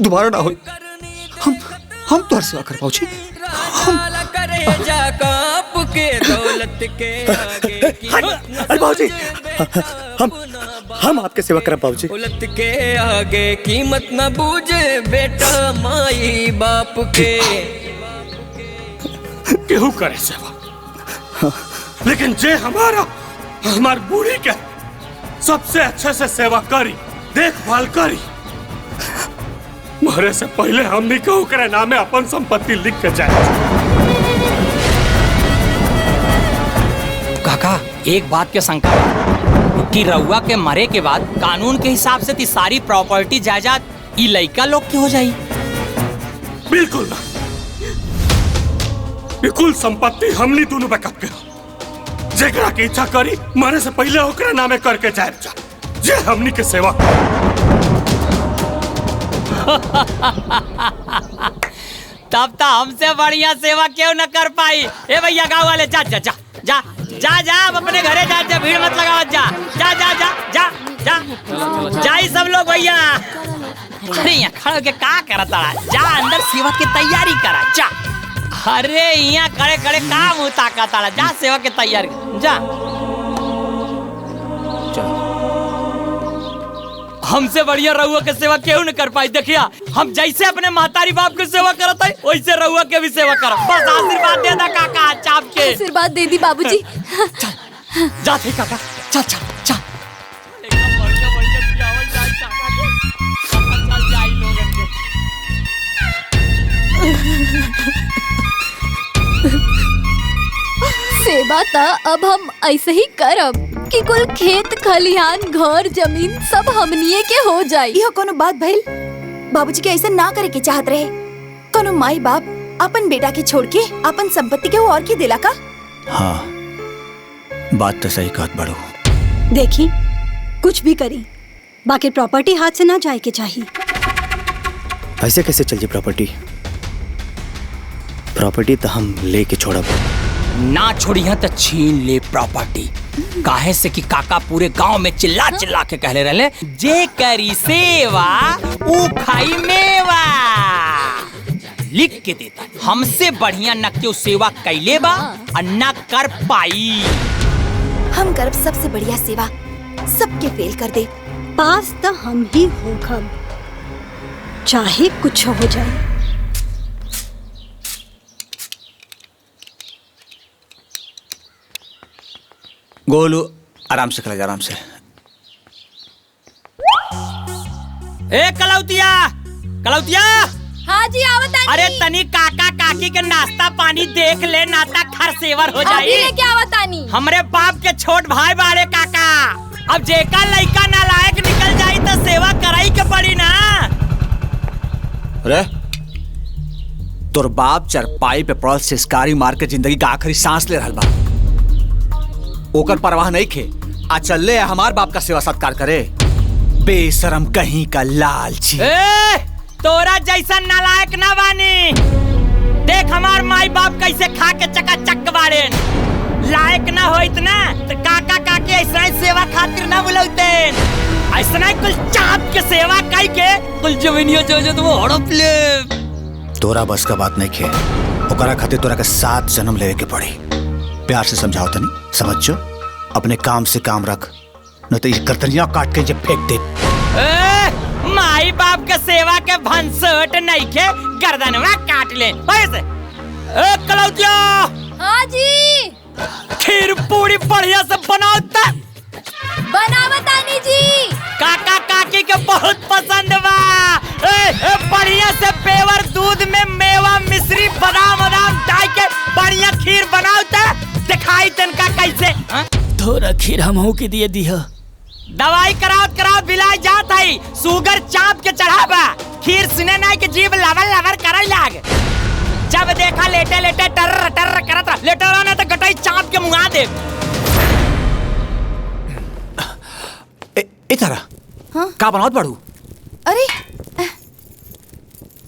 दोबारा ना हुई। हम तो हर सेवा कर बाबूजी। अरे बाबूजी हम आपके सेवा करब बाबूजी। उलट के आगे कीमत न बूझे बेटा माई बाप के। केहू करे सेवा, लेकिन जे हमार बूढ़ी के सबसे अच्छे से सेवा करी, देखभाल करी, मरे से पहले हमनी के ओकरे नामे अपन संपत्ति लिख के जाए। काका एक बात के शंका कि रउआ के मरे के बाद कानून के हिसाब से ती सारी प्रॉपर्टी जायदाद ई लइका लोग के हो जाई। बिल्कुल ना, ये कुल संपत्ति हमनी दोनों बैकअप के जेकरा की इच्छा करी मरे से पहले ओकरे नामे करके जाए जा। जे हमनी के सेवा तब तो हमसे बढ़िया सेवा क्यों न कर पाई। ए भैया गाँव वाले जा जा जा जा जा जा अब अपने घरे जा, जा भीड़ मत लगाओ, जा जा जा जा जा जा जाई सब लोग भैया। अरे यहाँ खड़े के का करता जा अंदर सेवा की तैयारी करा जा। अरे यहाँ खड़े खड़े काम होता का जा सेवा की तैयारी जा। हमसे बढ़िया रहुआ के सेवा क्यों न कर पाई। देखिया हम जैसे अपने महतारी बाप की सेवा करत है वैसे रहुआ के भी सेवा करो। बस आशीर्वाद दे दा काका चाप के। आशीर्वाद दे दी बाबूजी। जा थे काका चल चल चल। सेवा ता अब हम ऐसे ही करब कि कुल खेत खलिहान घर जमीन सब हमनिए के हो जाई। यह कोनो बात भइल? बाबूजी के ऐसा ना करे के चाहत रहे। कोनो माई बाप अपन बेटा के छोड़ के अपन संपत्ति के वो और की दिला का? हाँ बात तो सही कहत बड़ो। देखी कुछ भी करी बाकी प्रॉपर्टी हाथ से ना जाए के चाहिए। ऐसे कैसे चल जी प्रॉपर्टी? प्रॉपर्टी तो हम लेके छोड़ब ना छोड़ी तो छीन ले प्रॉपर्टी। काहे से कि काका पूरे गांव में चिल्ला चिल्ला के कहले रहले जे करी सेवा ऊ खाई मेवा। लिख के देता हमसे बढ़िया न क्यों सेवा कैले बा और न कर पाई। हम करब सबसे बढ़िया सेवा, सबके फेल कर दे। पास तो हम ही होखब चाहे कुछ हो जाए। गोलू आराम से खड़ा जा, आराम से। ए कलौतिया कलौतिया। हाँ जी आवतानी। अरे तनी काका काकी के नाश्ता पानी देख ले नाता खर सेवर हो जाई। अभी लेके आवतानी। हमरे बाप के छोट भाई बाड़े काका। अब जेका लइका नालायक निकल जाई तो सेवा कराई के पड़ी ना। अरे तोर बाप चरपाई पे पड़ल सिसकारी मार के जिंदगी का आखिरी सांस ले रहल बा। ओकर परवाह नहीं खे आ चल हमार बाप का सेवा सत्कार करे। बेशरम कहीं का लालची। तोरा जैसा नालायक ना बानी। देख हमार माई बाप कैसे खा के चकाचक बाड़े। लायक ना हो इतना तो काका काकी ऐसा ही सेवा खातिर ना बुलाते। ऐसा कुल चाप के सेवा कई के कुल जमीनियों जो तुम हड़प ले। तोरा बस का बात नहीं खे। ओकरा खातिर तोरा के 7 जन्म लेवे के पड़ी। प्यार से समझाओ तनी समझो। अपने काम से काम रख न तो करतनिया काट के जब फेंक दे। माई बाप के सेवा के भंसट नहीं के गर्दनवा काट ले ऐसे। कलौतिया। हाँ जी। खीर पूरी बढ़िया से बनाओ बनावतानी जी। काका काकी के बहुत पसंद बा। बढ़िया से पेवर दूध में मेवा मिश्री बादाम बादाम डाल के बढ़िया खीर बनाओ दिखाई तनका कैसे। थोड़ा खीर हमहू के दिए दिया। दवाई करावत करावत बिलाई जात है। शुगर चाप के चढ़ावा खीर सुने नहीं के जीभ लवर लवर करल लाग। जब देखा लेटे लेटे टर टर करत लेटे रहना तो गटाई चाप के मुंगा दे। ए तारा हाँ? का बनावत बाड़ू? अरे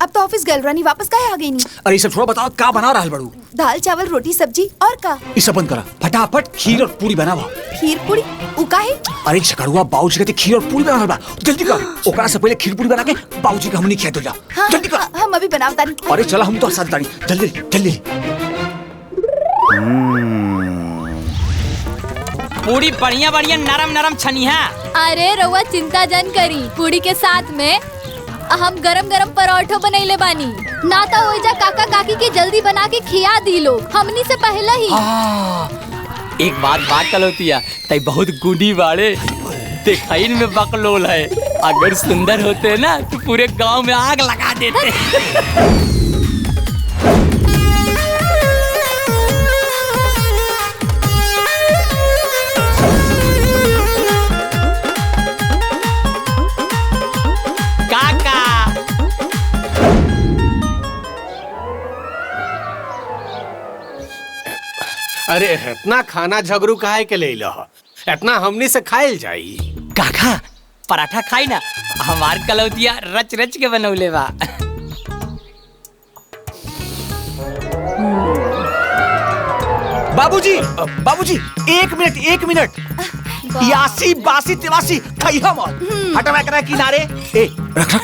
अब तो ऑफिस गल रानी वापस काहे आ गई नी? अरे सब छोड़ो, बताओ का बना रहल बाड़ू? दाल चावल रोटी सब्जी और का? ई सब बंद करा, फटाफट खीर और पूरी बनावा। खीर पूरी उ काहे? अरे झगड़ुआ बाबूजी कहते खीर और पूरी बना रहल बा, जल्दी कर। ओकरा से पहले खीर पूरी बना के बाबूजी के हमनी खिया दो जा। हाँ, जल्दी कर। हम अभी बनावतानी। अरे चला हम तो साथ दानी, जल्दी जल्दी। पूरी बढ़िया बढ़िया नरम नरम छनी है। अरे रउआ चिंता जन करी। पूरी के साथ में हम गरम गरम परोठो बनैले बानी। ना तो हो जा काका काकी के जल्दी बना के खिया दी लोग हमनी से पहले ही। एक बात कलौतिया तई बहुत गुडी बाड़े। दिखाइन में बकलोल है, अगर सुंदर होते ना तो पूरे गांव में आग लगा देते। काका अरे इतना खाना झगड़ू काहे के ले लो, इतना हमनी से खाइल जाई। काका पराठा खाई ना, हमार कलौतिया रच रच के बनौले बा। बाबूजी बाबूजी एक मिनट यासी बासी तिवासी खइहा मत हटवा करा किनारे। ए रख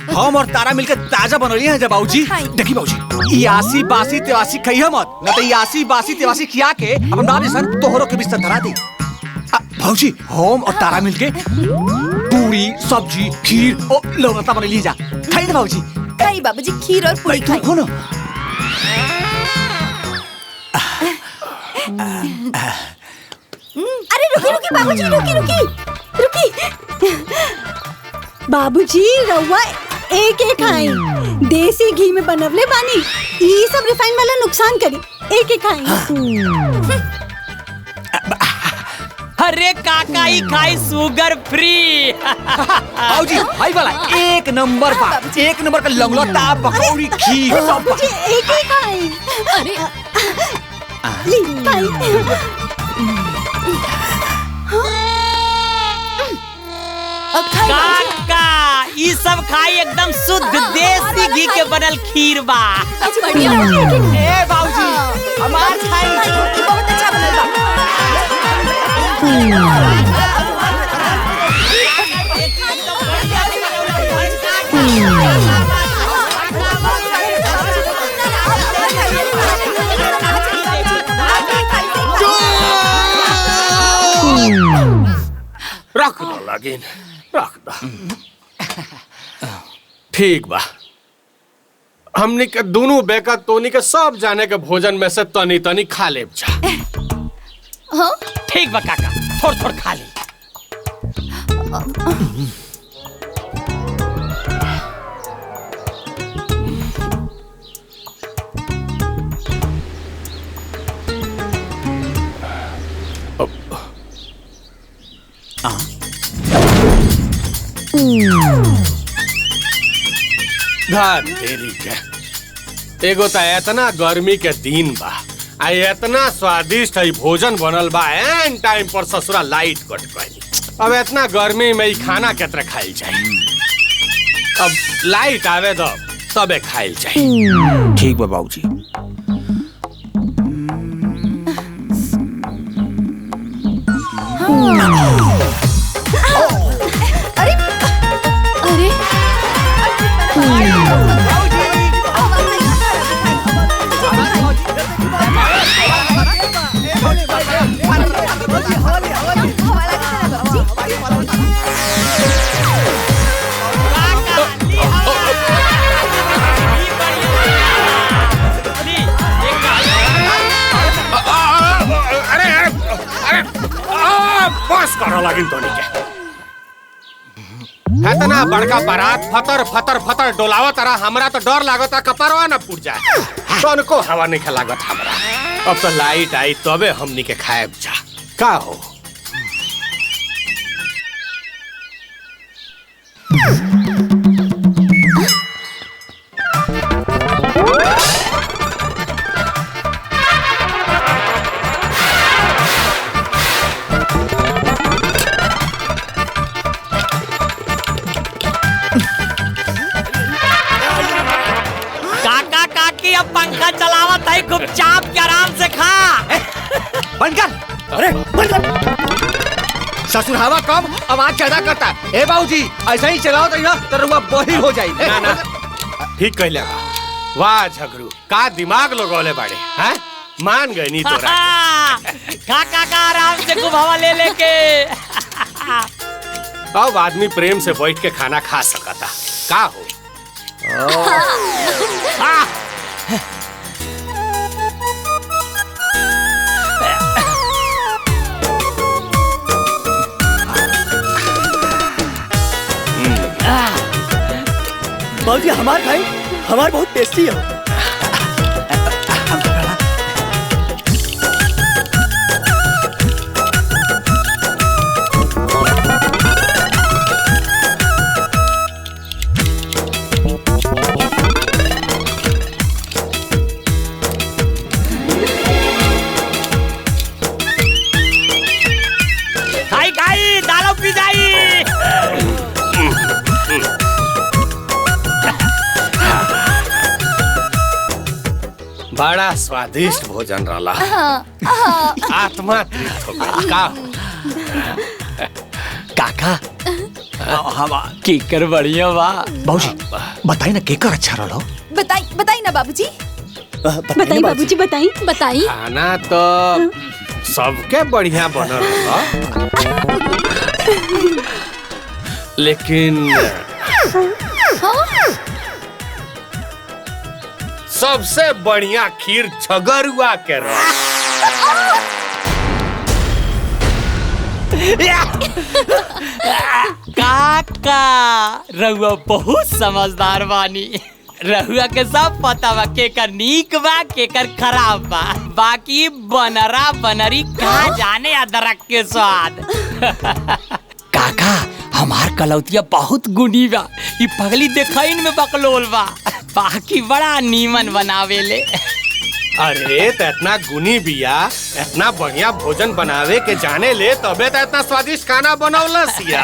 हम और तारा मिलकर ताजा बनौली है बाबूजी। देखी बाबूजी यासी बासी तिवासी खइहा मत, न तो यासी बासी तिवासी खिया के अपन बाप जैसन तोहरो के बिस्तर धरा दी। बाबूजी हम और तारा मिलके पूरी सब्जी खीर और लौंगता बना ली जा। खाई ना बाबूजी। खाई बाबूजी खीर और पूरी खाई। हो ना अरे रुकी बाबूजी, रुकी। बाबूजी रउआ एक खाई, देसी घी में बनवले बानी, ये सब रिफाइन वाला नुकसान करी, एक खाई। अरे काका ही खाई शुगर फ्री। बाबूजी भाई वाला एक नंबर का लंगलता पकौड़ी खीर सब एक ही खाई। अरे ली खाई। काका ये सब खाई एकदम शुद्ध देसी घी के बनल खीर बा। ए बाबूजी हमार खाई बहुत अच्छा बनल बा। रख दो लगिन, रख दो। ठीक बा, हमनी के दोनों बेका तोनी के सब जाने के भोजन में से तनी तनी खा लेब जा। हाँ ठीक बा काका, थोड़ थोड़ खा ले। घात तेरी के एगो त इतना गर्मी के दिन बा, आ इतना स्वादिष्ट है भोजन बनल बा, एन टाइम पर ससुरा लाइट कट गई। अब इतना गर्मी में ही खाना केतना खाइल जाए, अब लाइट आवे दो तबे खाइल जाए। ठीक बा बाबूजी। बस करो लगिन तोनी के, इतना बड़का बारात फतर फतर फतर डोलावत रहा, हमरा तो डर लागत कपरवा ना फूट जाए, तनको हवा नहीं लागत हमरा। अब तो लाइट आई तबे हमनी के खाएब जा। का हो पंखा चलावत है, खूब चाप के आराम से खा। बंद कर। अरे बंद कर। ससुर हवा कम आवाज ज्यादा करता है। ए बाबूजी ऐसा ही चलाओ तो रुआ बहिर हो जाई। ना ना ठीक कहले बा। वाह झगड़ू, का दिमाग लगौले बाड़े हैं, मान गए नी तोरा। खा का आराम से खूब हवा ले लेके। अब आदमी प्रेम से बैठ के खाना खा सकता। का हो बाबूजी हमार खाई, हमार बहुत टेस्टी है। खाई दालो पी जाई। बड़ा स्वादिष्ट भोजन रहा। आत्मा तृप्त हो गई का। काका हम केकर बढ़िया बा। बाबूजी बताई ना केकर अच्छा रहा। बताई ना बाबूजी। बताई बाबूजी बताई। बताई खाना तो सबके बढ़िया बनल रहा, लेकिन सबसे बढ़िया खीर झगरुआ के रहा। काका रहुआ बहुत समझदार बानी। रहुआ के सब पता बा केकर नीक बा केकर खराब बा। बाकी बनरा बनरी कहाँ जाने अदरक के स्वाद। काका हमार कलौतिया बहुत गुनी बा। ई पगली देखाइन में बकलोल बा, बाकी बड़ा नीमन बनावेले। अरे तो इतना गुनी बिया, इतना बढ़िया भोजन बनावे के जाने ले, तबे तो इतना स्वादिष्ट खाना बनौलस या।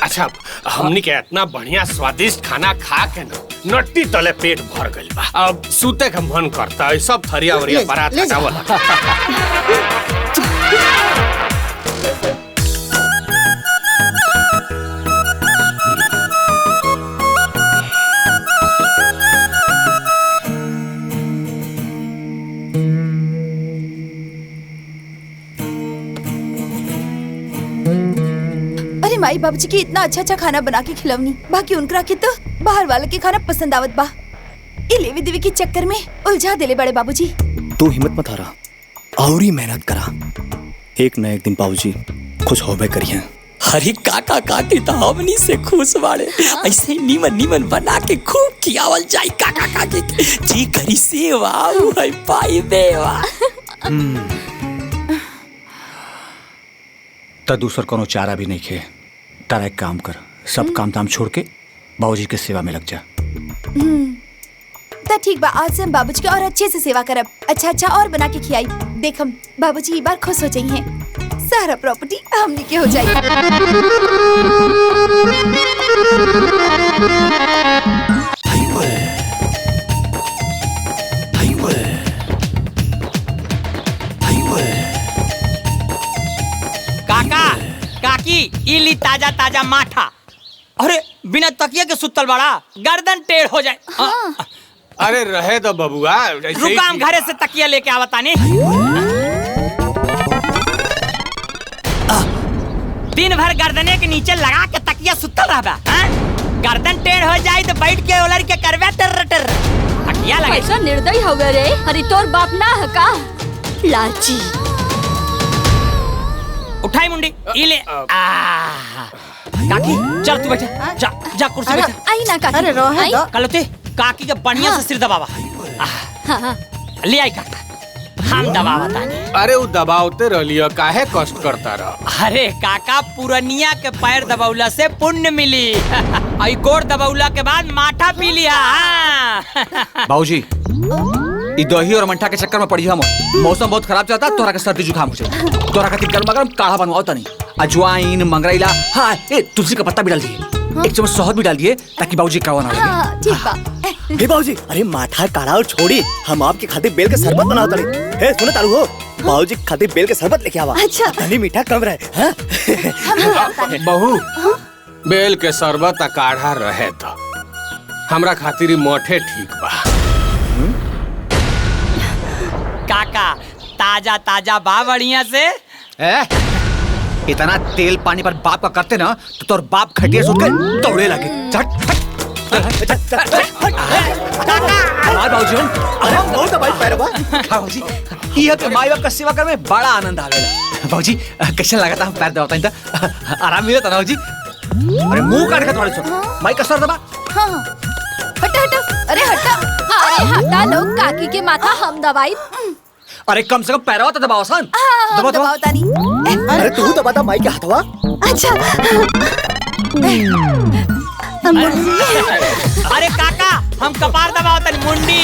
अच्छा हमनी के इतना बढ़िया स्वादिष्ट खाना खा के ना नट्टी तले पेट भर गइल बा। अब सूते का मन करता है, सब थरिया वरिया बारात हटावल। अरे माई बाबूजी की इतना अच्छा खाना बना के खिलवनी, बाकी उनकरा के तो बाहर वाले के खाना पसंद आवत बा। ये लेवी देवी के चक्कर में उलझा देले बड़े बाबूजी। तू हिम्मत मत हारा और ही मेहनत करा, एक न एक दिन बाबूजी खुश होबे करिए। अरे काका काकी तो हमनी से खुश बाड़े। ऐसे नीमन नीमन बना के खूब खियावल जाई काका काकी के। जी करी सेवा भाई पाई देवा। तो दूसर कोनो चारा भी नहीं खे। तारा एक काम कर, सब काम ताम छोड़ के बाबूजी के सेवा में लग जा। तो ठीक बा, आज से हम बाबूजी के और अच्छे से सेवा करब, अच्छा अच्छा और बना के खियाई। देख हम बाबूजी एक बार खुश हो जाइए, सारा प्रॉपर्टी हमनी के हो जाए। काका काकी इली ताजा ताजा माठा। अरे बिना तकिया के सुतल बड़ा, गर्दन टेढ़ हो जाए। अरे रहे दो बबुआ, रुका हम घरे से तकिया लेके आवतानी। दिन भर गर्दने के नीचे लगा के तकिया सुतल रहबा। गर्दन टेढ़ हो जाए तो बैठ के ओलर के करवे टर टर तकिया लगे। कैसा निर्दयी हो गए रे। अरे तोर बाप ना है का लाची। उठाई मुंडी इले। काकी चल तू बैठ जा, जा कुर्सी पे बैठ। आई ना काकी। अरे रोहे दो। कलते काकी के बढ़िया से सिर दबावा। हाँ। ले आई काका, हम दबावता नहीं। अरे वो दबावते रहियो, काहे कष्ट करता रह। अरे काका पुरनिया के पैर दबौला से पुण्य मिली। आई गोड़ दबौला के बाद माठा पी लिया। बाबूजी ई दही और मट्ठा के चक्कर में पड़ी हम। मौसम बहुत खराब चलता, तोरा के सर्दी जुकाम हो जाए। तोरा खातिर गरम गरम काढ़ा बनवाओ तनी। अजवाइन मंगरैला, हाँ ए तुलसी का पत्ता भी डाल दिए, एक चम्मच शहद भी डाल दिए ताकि बाबूजी कड़वा ना लगे। हाँ, ठीक बा। हे बाबूजी, अरे माठा काढ़ा और छोड़ी, हम आपके खातिर बेल के शरबत बनाओ तनी। हे सुनो तारू हो, बाबूजी खातिर बेल के शरबत लेके आवा। अच्छा। तनी मीठा कम रहे। हाँ? बहू बेल के शरबत काढ़ा रहे तो हमरा खातिर मोठे ठीक बा। काका ताजा ताजा बा बढ़िया से। इतना तेल पानी पर बाप का करते ना तो तोर बाप खटिया सुन के दौड़े लगे। बाबूजी बहुत दबाई पैरवा। बाबूजी ये के माई बाप का सेवा कर में बड़ा आनंद आवेला। बाबूजी कैसे लगा था पैर दबाता था, आराम मिला था ना बाबूजी। अरे मुंह काट के तुम्हारे सो माई का सर दबा। हाँ हटा हटा, अरे हटा। अरे हटा लोग, काकी के माथा हम दवाई। अरे कम से कम पैरवा तो दबाओ सन। दबाओ दबाओ तानी। अरे तू दबाता माई के हथवा। अच्छा अरे काका हम कपार दबाओ तनी मुंडी।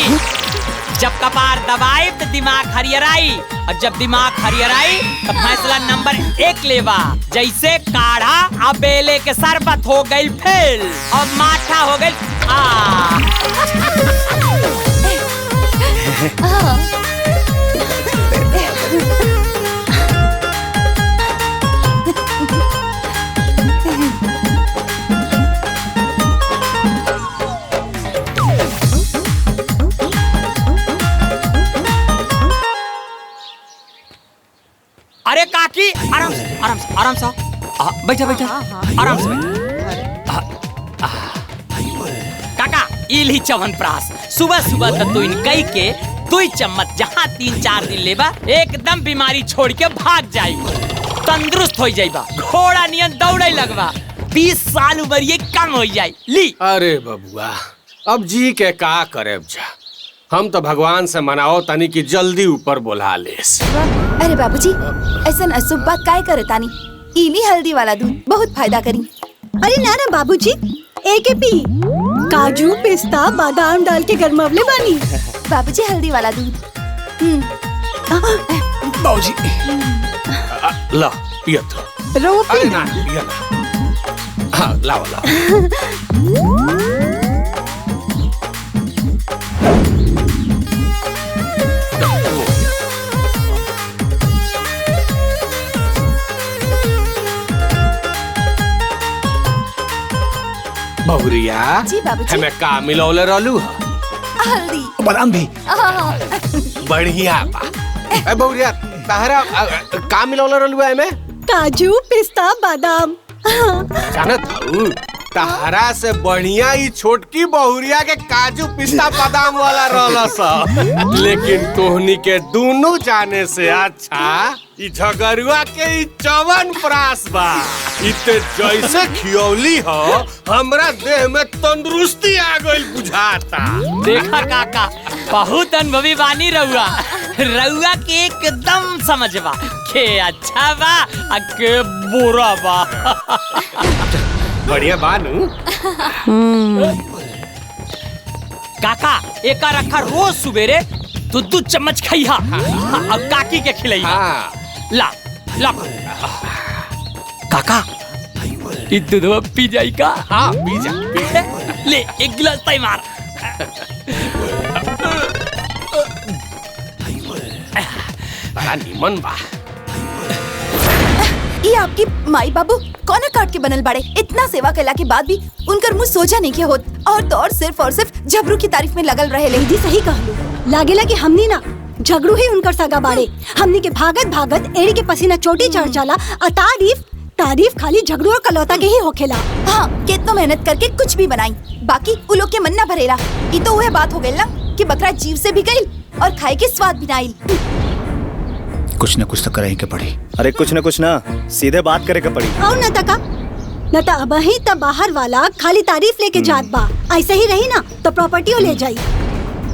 जब कपार दबाई तो दिमाग हरियराई, और जब दिमाग हरियराई तो फैसला नंबर 1 लेवा। जैसे काढ़ा अब बेले के शरबत हो गई फेल, और माठा हो गई अरे काकी आराम से आराम से आराम से बैठा बैठा आराम से बैठा। काका इली च्यवनप्राश सुबह सुबह तो तू इनकई के 2 चम्मच जहाँ 3-4 दिन लेबा एकदम बीमारी छोड़ के भाग जाई, तंदुरुस्त हो जाइबा, घोड़ा नियन दौड़े लगवा, 20 साल उम्र ये कम हो जाए। ली अरे बबुआ अब जी के का करे जा, हम तो भगवान से मनाओ तनी कि जल्दी ऊपर बोला लेस। अरे बाबूजी ऐसा अशुभ बात काय करे तानी, इली हल्दी वाला दूध बहुत फायदा करी। अरे ना ना बाबूजी, एक पी काजू पिस्ता बादाम डाल के गरमावले बानी। बाबूजी हल्दी वाला दूध। बाबूजी ला पिया तो। रो अरे ना पिया ना। हाँ लाओ लाओ। बहुरिया जी बाबूजी। हमें का मिलौले रहलू हल्दी बादाम भी बढ़िया बा। ए बहुरिया तहरा का मिलौले रहलू हमें? काजू पिस्ता बादाम। जानत हूँ तहरा से बढ़िया ही छोटकी बहुरिया के काजू पिस्ता बादाम वाला रहला सा, लेकिन तोहनी के दोनों जाने से अच्छा ई झगरुआ के ई च्यवनप्राश बा। इते जैसे खियौली हो हमरा देह में तंदुरुस्ती आ गई बुझाता। देखा काका बहुत अनुभवी बानी रहुआ, रहुआ के एकदम समझबा के अच्छा बा आ के बुरा बा। बढ़िया बानू। काका एक रखा रोज सुबेरे 2 चम्मच खइहा और काकी के खिलइहा। ला ला काका ई दूधवा पी जाई का? हाँ पी जा पी जा। ले एक गिलास ताई मार। बड़ा नीमन बा। ये आपकी माई बाबू कौन काट के बनल बाड़े, इतना सेवा कैला के बाद भी उनकर मुंह सोजा नहीं के होत, और तो और सिर्फ जबरू की तारीफ में लगल रहे। दीदी सही कहलू, लागेला कि हमनी ना झगड़ू ही उनकर सगा बाड़े। हमनी के भागत भागत एड़ी के पसीना चोटी चढ़ जाला, और तारीफ खाली झगड़ू और कलौता के ही होखेला। हाँ कितना मेहनत करके कुछ भी बनाई, बाकी उ लोग के मन ना भरेला। ये तो वह बात हो गई ना कि बकरा जीव से भी गई और खाए के स्वाद भी ना आइल। कुछ न कुछ तो करे के पड़ी। अरे कुछ न कुछ ना सीधे बात करे के पड़ी। आओ न तका न त अबही त बाहर वाला खाली तारीफ लेके जात बा, ऐसे ही रही ना तो प्रॉपर्टी ले जाई।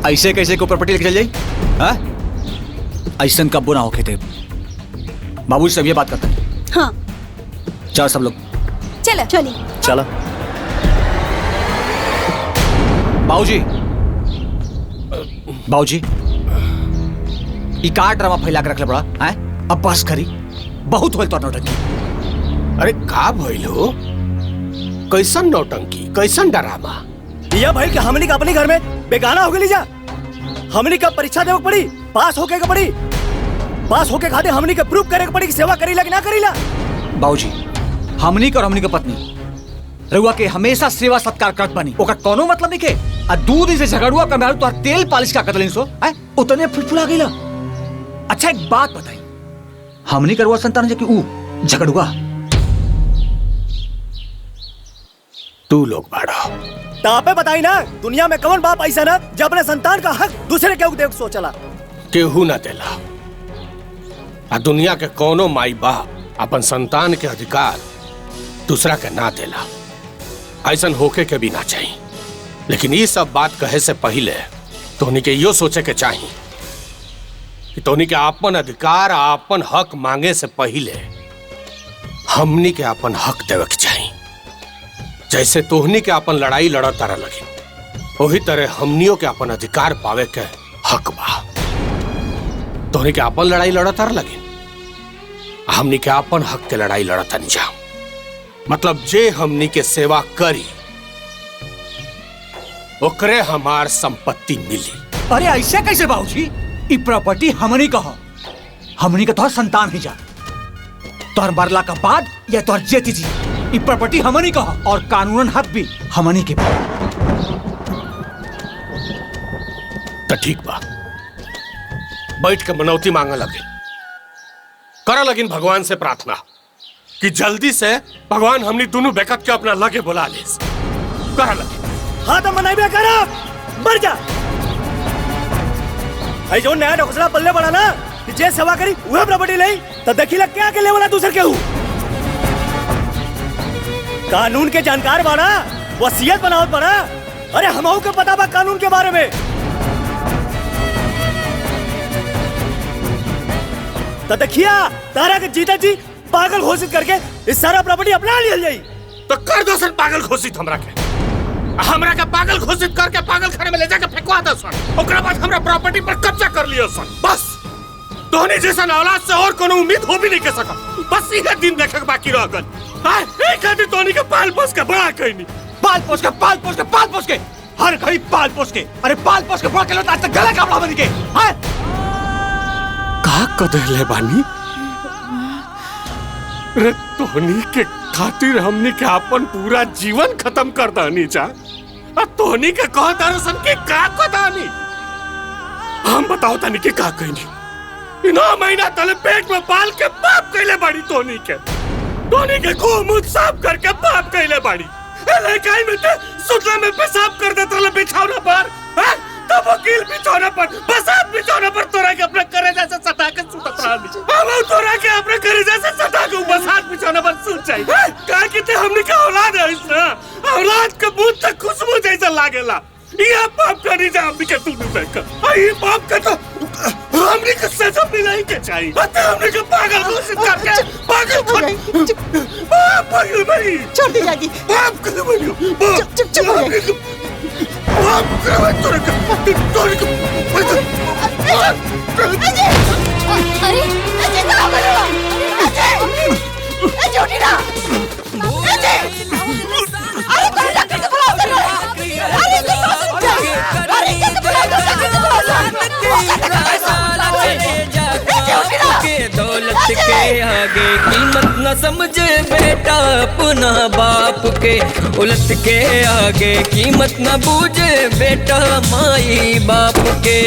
ऐसे कैसे को प्रॉपर्टी लेके चल जाई? हाँ ऐसा कब बुरा होके थे बाबू सब ये बात करते हैं। हाँ चलो सब लोग चलो चली चलो। बाबूजी बाबूजी ई का ड्रामा फैला के रखले बड़ा हैं? अब बस करी, बहुत होल तो नौटंकी। अरे का भइल हो? कैसन नौटंकी कैसन ड्रामा? या भाई कि हमनी का अपने घर में बेगाना हो गई जा। हमनी का परीक्षा देवे पड़ी, पास होके के पड़ी, पास होके खाते हमनी के प्रूफ करे के पड़ी कि सेवा करीला कि ना करीला। बाबूजी हमनी का और हमनी का पत्नी रउआ के हमेशा सेवा सत्कार करत बनी, ओका कोनो मतलब नहीं के। आ 2 दिन से झगड़ुआ का मारू तो तेल पालिश का कदलिन सो हैं उतने फुलफुला गइला। अच्छा एक बात बताई, हमनी करवा संतान जे कि ऊ झगड़ुआ तू लोग बाड़ा तापे बताई ना, दुनिया में कौन बाप ऐसा ना जब अपने संतान का हक दूसरे के देख सोचला। केहू ना देला। आ दुनिया के कोनो माई बाप अपन संतान के अधिकार दूसरा के ना देला, ऐसन होके के भी ना चाहिए। लेकिन ये सब बात कहे से पहले तोहनी के यो सोचे के चाहिए कि तोहनी के आपन अधिकार, आपन हक मांगे से पहले हमनी के आपन हक देवे के चाहिए। जैसे तोहनी के आपन लड़ाई लड़त तारा लगी, वही तरह हमनियों के आपन अधिकार पावे के हक बा। तोहनी के आपन लड़ाई लड़त तारा लगी, हमनी के आपन हक के लड़ाई लड़ता नहीं जा। मतलब जे हमनी के सेवा करी ओकरे हमार संपत्ति मिली। अरे ऐसे कैसे बाबूजी? ई प्रॉपर्टी हमनी का हो, हमनी का तोहर संतान ही जा। तोहर मरला का बाद या तोहर जेती जी, ई प्रॉपर्टी हमनी का हो और कानूनन हक भी हमनी के। तो ठीक बा, बैठ के मनौती मांगा लगे, करा लगिन भगवान से प्रार्थना कि जल्दी से भगवान हमनी दोनों बेकत के अपना लगे बुला ले। करा लगे हाँ तो मनाई भी करा, मर जा। ऐ जो नया ढोकसला पल्ले बड़ा ना कि जे सेवा करी वह प्रॉपर्टी ले, तो देखी लग क्या के ले वाला दूसर के हूँ। कानून के जानकार बना, वसीयत बनावत बना। अरे हमहू के पता बा कानून के बारे में। तो देखिया तारा के जीता जी पागल घोषित करके इस सारा प्रॉपर्टी अपना लिया जाई। तो कर दो सर पागल घोषित हमरा के पागल घोषित करके पागल खाने में ले जाके फेंकवा दो सर। ओकरा बाद हमरा प्रॉपर्टी पर कब्जा कर लियो सर। बस तोहनी जैसा औलाद से और कोनो उम्मीद हो भी नहीं के सका। बस इहे दिन देखे के बाकी रह गल। हां एक आदमी तोहनी के पाल पोस के बड़ा कइनी, पाल पोस के हर घड़ी पाल पोस के। अरे पाल पोस के बड़ा के लो आज तक गला काबड़ा बन के। हां का कदले बानी रे तोहनी के खातिर हमनी के अपन पूरा जीवन खत्म कर दानी जा। अब तोहनी के कहता रसन के का कदानी हम बताओ तनी के का कहनी। 9 महीना तले पेट में पाल के पाप कइले बाड़ी तोहनी के को मुंह साफ करके पाप कइले बाड़ी। लड़काई में ते सुतला में पेशाब कर देत रहले बिछौना पर। तब वकील बिछौना पर, बसात बिछौना पर तोरा के अपने करेजा से सटा के सुतत रहली। हम तोरा के अपने करेजा से सटा के बसात बिछौना पर सुत जाई। का कि ते हमनी के औलाद है ना, औलाद के मुंह तक खुशबू जैसा लागेला। ये पाप करी जा हमनी के तू में कर। ये पाप का तो हमनी के सजा मिलाई के चाहिए। बता हमनी के पागल घोषित करके पागल भाई छोड़ दी जाएगी। पाप कर बनियो चुप हो जाए। पाप कर तोरे के अरे अजय कहाँ पर हो? अजय उठी ना। अजय अरे तुम डॉक्टर से बुलाओ कर रहे हो। अरे कैसे दौलत के आगे कीमत न समझे बेटा अपना बाप के। उलट के आगे कीमत न बूझे बेटा माई बाप के।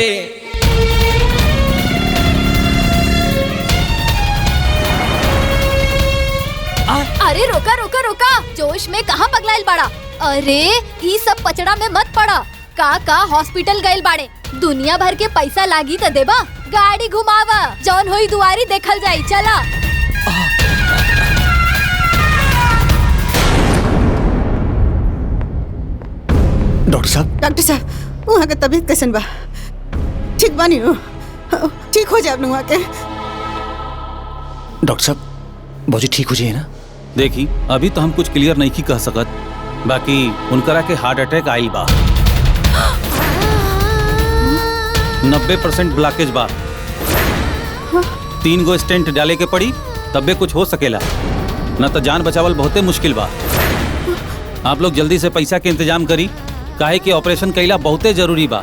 अरे रोका रोका रोका, जोश में कहाँ पगलाइल बाड़ा? अरे ई सब पचड़ा में मत पड़ा। का हॉस्पिटल गइल बाड़े, दुनिया भर के पैसा लागी त देबा। गाड़ी घुमावा, जौन होई दुआरी देखल जाई। चला डॉक्टर साहब वहाँ के तबीयत कैसन बा? ठीक बानी हो? ठीक हो जाए वहाँ के। डॉक्टर साहब बहुत ठीक हो जाए ना? देखी अभी तो हम कुछ क्लियर नहीं कह सकत, बाकी उनकरा के हार्ट अटैक आइल बा। 90% ब्लॉकेज बा। 3 गो स्टेंट डाले के पड़ी तबे कुछ हो सकेला, न तो जान बचावल बहुते मुश्किल बा। आप लोग जल्दी से पैसा के इंतजाम करी, काहे कि ऑपरेशन कईला बहुते जरूरी बा।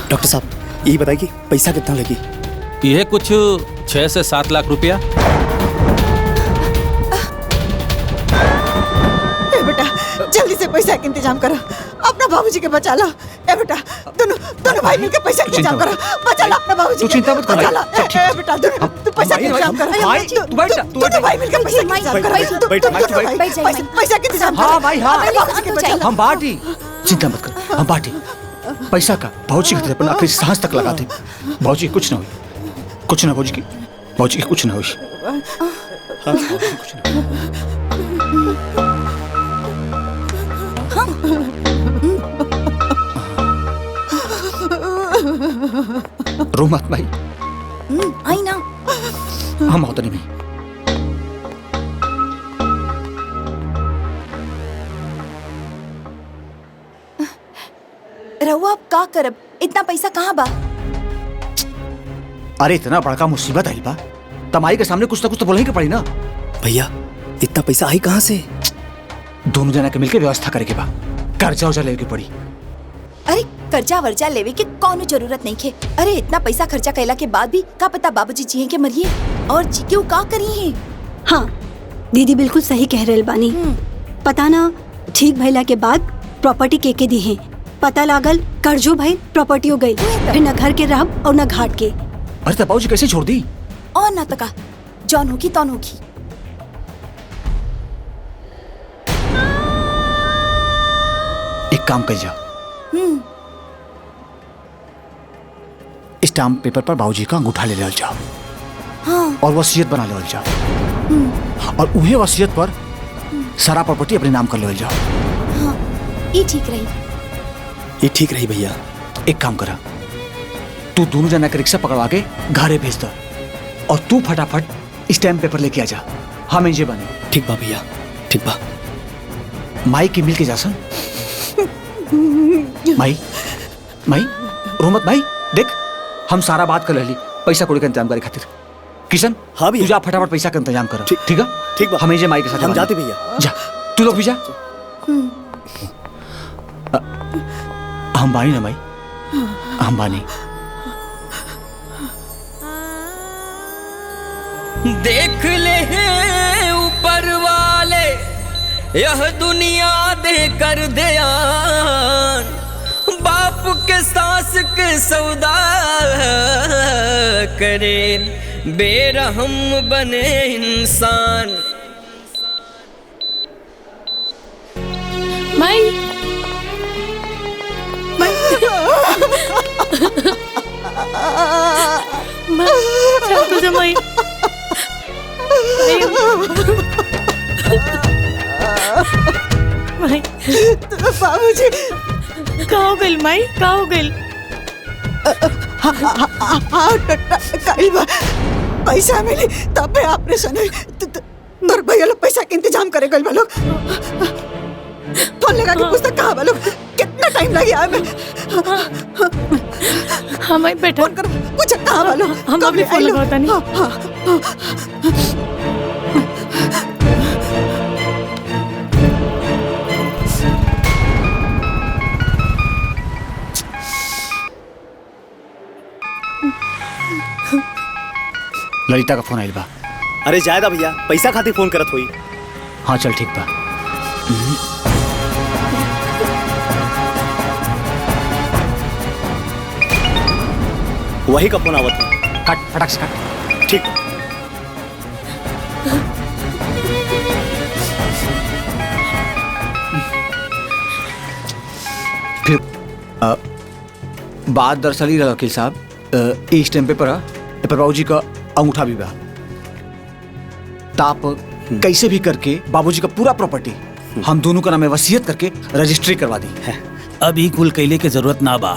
डॉक्टर साहब यही बताइए पैसा कितना लगी? यह कुछ 6 से 7 लाख रुपया। बेटा जल्दी से पैसा का इंतजाम करो, अपना बाबूजी के बचा लो। ए बेटा दोनों भाई मिलकर पैसा का इंतजाम करो, बचा लो अपना बाबूजी। तू चिंता मत कर। ए बेटा तू पैसा का इंतजाम करो। दोनों भाई मिलकर पैसा का इंतजाम करो। पैसा का इंतजाम करो। हाँ भाई हाँ, बाबूजी के बचा लो। हम बाटी। चिंता मत कर, हम बाटी। पैसा का बाबूजी के अपन आखिरी सांस तक लगा दे। बाबूजी कुछ ना हुई, कुछ ना बाबूजी की कुछ ना हुई। रो मत भाई, आई ना। हम होता नहीं भाई। रहुआ आप का करब? इतना पैसा कहाँ बा? अरे इतना बड़का मुसीबत आई बा, तमाई के सामने कुछ ना कुछ तो बोलने के पड़ी ना। भैया इतना पैसा आई कहाँ से? दोनों जना के मिलके व्यवस्था करे के बा, कर्जा उर्जा लेके पड़ी। अरे कर्जा वर्जा लेवे के कौनो जरूरत नहीं खे। अरे इतना पैसा खर्चा कैला के बाद भी का पता बाबूजी जिए के मरिए और जी के का करी है। हाँ दीदी बिल्कुल सही कह रहे बानी। पता ना ठीक भइला के बाद प्रॉपर्टी के दी है, पता लागल कर्जो भाई प्रॉपर्टी हो गई, फिर न घर के रहब और न घाट के। अरे तब बाबूजी कैसे छोड़ दी? और ना तका जौन होगी तौन होगी। एक काम कर जा, स्टाम्प पेपर पर बाबूजी का अंगूठा ले ले जाओ। हाँ। और वसीयत बना ले जाओ, और उहे वसीयत पर सारा प्रॉपर्टी अपने नाम कर ले जाओ। हाँ, ये ठीक रही। ये ठीक रही भैया। एक काम करा, तू दोनों जना के रिक्शा पकड़वा के घरे भेज दो, और तू फटाफट स्टैम्प पेपर लेके आ जा। हम इंजे बने। ठीक बा भैया, ठीक बा। माई के मिल के जासन। माई माई रोमत भाई देख, हम सारा बात कर ली पैसा कौड़ी का इंतजाम करे खातिर। किशन हाँ भैया, तू जा फटाफट पैसा का इंतजाम कर। ठीक है ठीक बा। हम इंजे माई के साथ हम जाते भैया। जा तू लोग भी जा। हम बानी ना माई, हम बानी। देख ले ऊपर वाले यह दुनिया दे कर ध्यान, बाप के सास के सौदा करे, बेरहम बने इंसान। माई तुझे माई बाबूजी का हो गइल माई, का हो गइल? पैसा मिली तब पे ऑपरेशन हुई। तोर भैया लोग पैसा के इंतजाम करे गइल बा लोग। फोन लगा के पूछता कहाँ बा लोग, कितना टाइम लगे आए में। हाँ माई बैठा, फोन कर पूछ कहाँ बा लोग। हम अभी फोन लगाता नहीं। ललिता का फोन आइल बा। अरे जायदा भैया, पैसा खातिर फोन करत हुई। हाँ चल ठीक बा। वही का फोन आवत है। कट फटाक से कट। ठीक। फिर बात दरअसल ही रहा वकील साहब, इस टाइम पेपर पर बाबूजी का अंगूठा भी बा। ताप कैसे भी करके बाबूजी का पूरा प्रॉपर्टी हम दोनों का नाम में वसीयत करके रजिस्ट्री करवा दी है। अभी कुल कैले के जरूरत ना बा।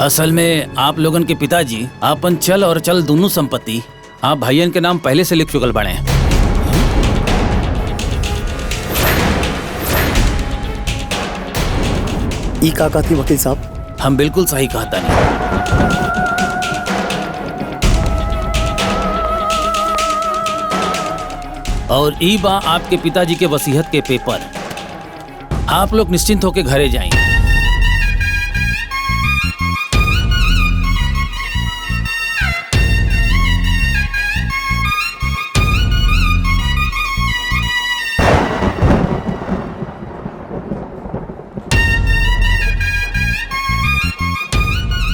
असल में आप लोगन के पिताजी आपन चल और चल दोनों संपत्ति आप भाइयन के नाम पहले से लिख चुकल बने। ई का कहती वकील साहब? हम बिल्कुल सही कहता नहीं। और ई बा आपके पिताजी के वसीयत के पेपर। आप लोग निश्चिंत होकर घरे जाएं।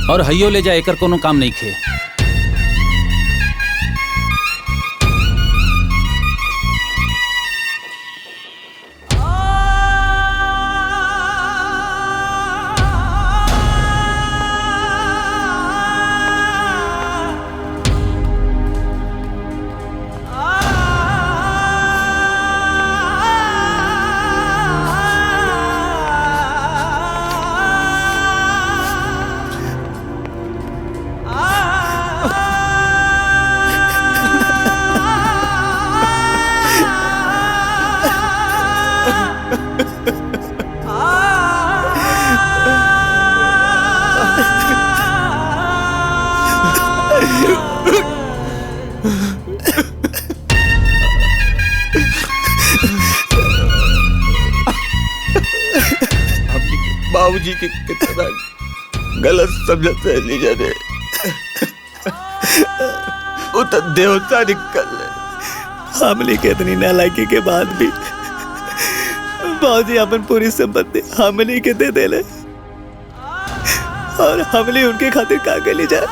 और हइयो ले जा, एकर कोनो काम नहीं खे। बाबूजी की कितना गलत समझते हैं लीजा ने। वो तो देवता निकल हमली के इतनी नालायकी के बाद भी बाबूजी अपन पूरी संपत्ति हमली के दे देले और हमली उनके खातिर का के ले जाए।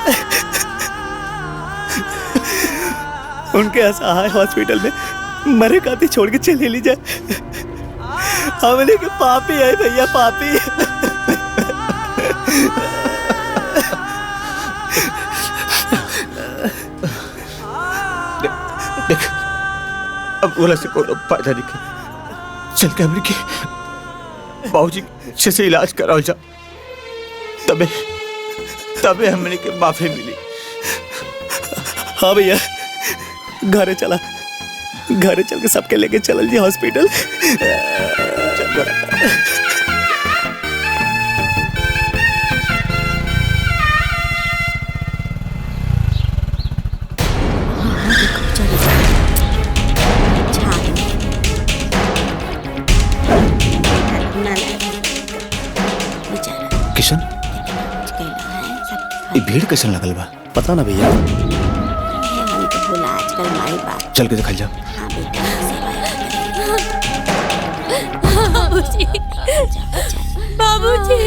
उनके असहाय हॉस्पिटल में मरे खातिर छोड़ के चले ली जाए। हमली के पापी है भैया, पापी। देख अब बोला से कोई फायदा नहीं। चल के हमने बाबूजी अच्छे से इलाज कराओ जा, तबे तबे हमने के माफी मिली। हाँ भैया, घरे चला, घरे चल के सबके लेके चल जी हॉस्पिटल। किशन, ये भीड़ कैसे लगल बा? पता ना भैया। चल के दिखा जा। बाबूजी, बाबूजी,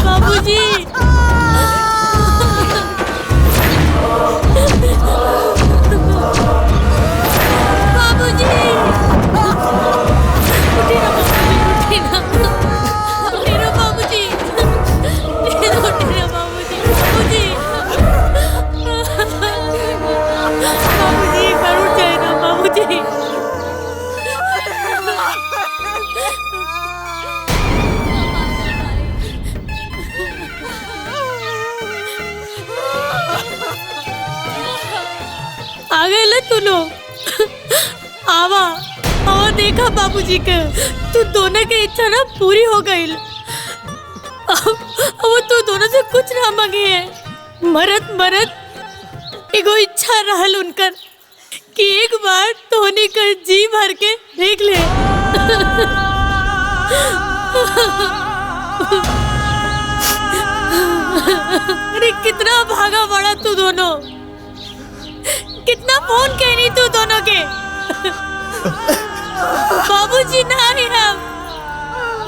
बाबूजी। आ गए ल तू लोग। आवा आवा, देखा बाबूजी के तू दोनों के इच्छा ना पूरी हो गई। अब तू दोनों से कुछ ना मांगे है। मरद मरद एगो इच्छा रहल उनकर कि एक बार धोनी का जी भर के देख ले। अरे कितना भागा बड़ा तू दोनों, कितना फोन कहनी तू दोनों के। बाबूजी नहीं, हम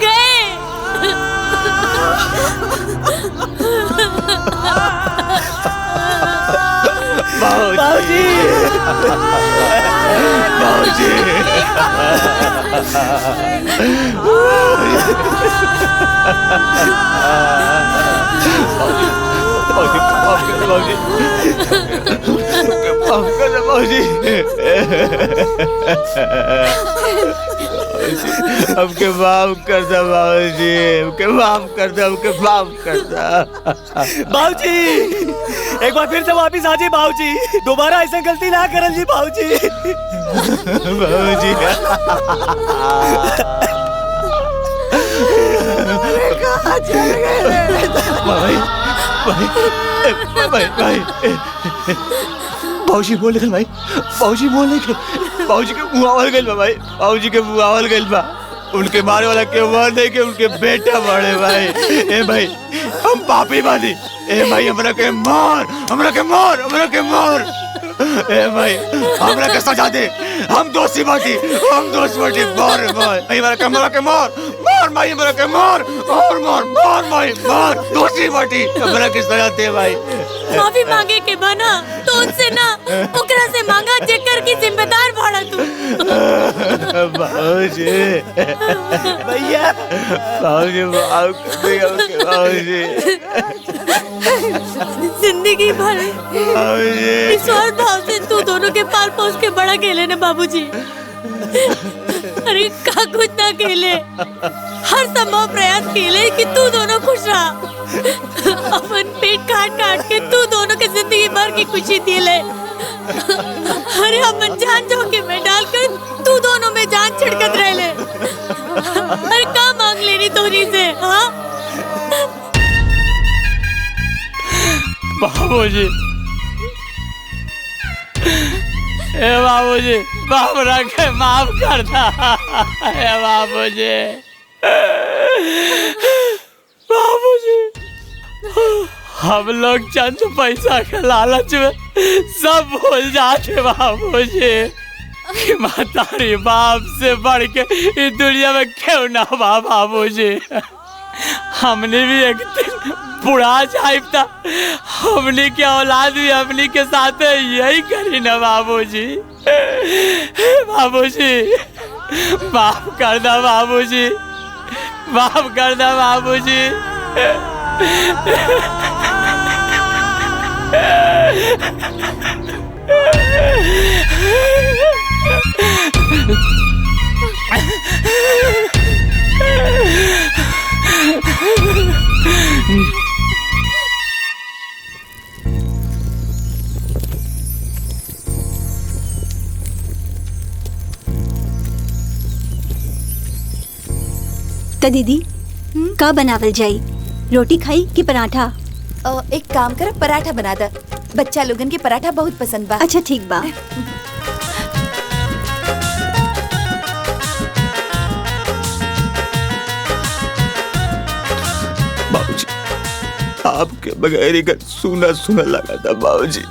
गए। बाबूजी, बाबूजी, हमके माफ कर दो बाबूजी, हमके माफ कर दो, हमके माफ कर दो। बाबूजी एक बार फिर से वापिस आ जाइए बाबूजी, दोबारा ऐसा गलती ना करल जी बाबूजी। बाबूजी भाई भाई बाबूजी बोल गए भाई, बाबूजी बोल गए, बाबूजी के मुँह आवल गइल बा भाई, बाबूजी के मुँह आवल गइल बा। उनके मारे वाला के मर नहीं के उनके बेटा बड़े भाई। ए भाई हम पापी बानी, ए भाई हमरा के मार, हमरा के मार, हमरा के मार। ए भाई हमरा के सजा दे, हम दोषी बाटी, हम दोषी बाटी। मार भाई, हमरा के मार, मार भाई, हमरा के मार और मार, मार भाई मार, दोषी बाटी, हमरा के सजा दे भाई। माफी मांगे के बना तो उनसे ना ओकरा से मांगा जेकर की जिम्मेदार भाड़ा तू। बाबूजी भैया, बाबूजी माफ कर देगा बाबूजी। जिंदगी भर ईश्वर भाव से तू दोनों के पाल पोस के बड़ा खेले ने बाबूजी। अरे का कुछ ना खेले, हर संभव प्रयास खेले कि तू दोनों खुश रहा। अपन पेट काट काट के तू दोनों के जिंदगी भर की खुशी दिले। अरे अपन जान जोखिम में डालकर तू दोनों में जान छिड़कत रह ले। अरे का मांग लेनी तोरी से? हाँ बाबूजी, ए बाबूजी, हमरा के माफ कर दा बाबूजी। बाबूजी हम लोग चंद पैसा के लालच में सब भूल जाते बाबूजी कि महतारी बाप से बढ़ के इस दुनिया में क्यों ना बा बाबूजी। हमने भी एक दिन बुढ़ा जाइब था, हमने के औलाद भी हमने के साथ यही करी ना बाबूजी। बाबूजी माफ कर दो बाबूजी, माफ कर दो बाबूजी। तो दीदी का बनावल जाई, रोटी खाई कि पराठा? एक काम कर, पराठा बना दे। बच्चा लोगन के पराठा बहुत पसंद बा। अच्छा ठीक बा। बाबूजी आपके बगैर ही घर सूना सूना लगा था बाबूजी।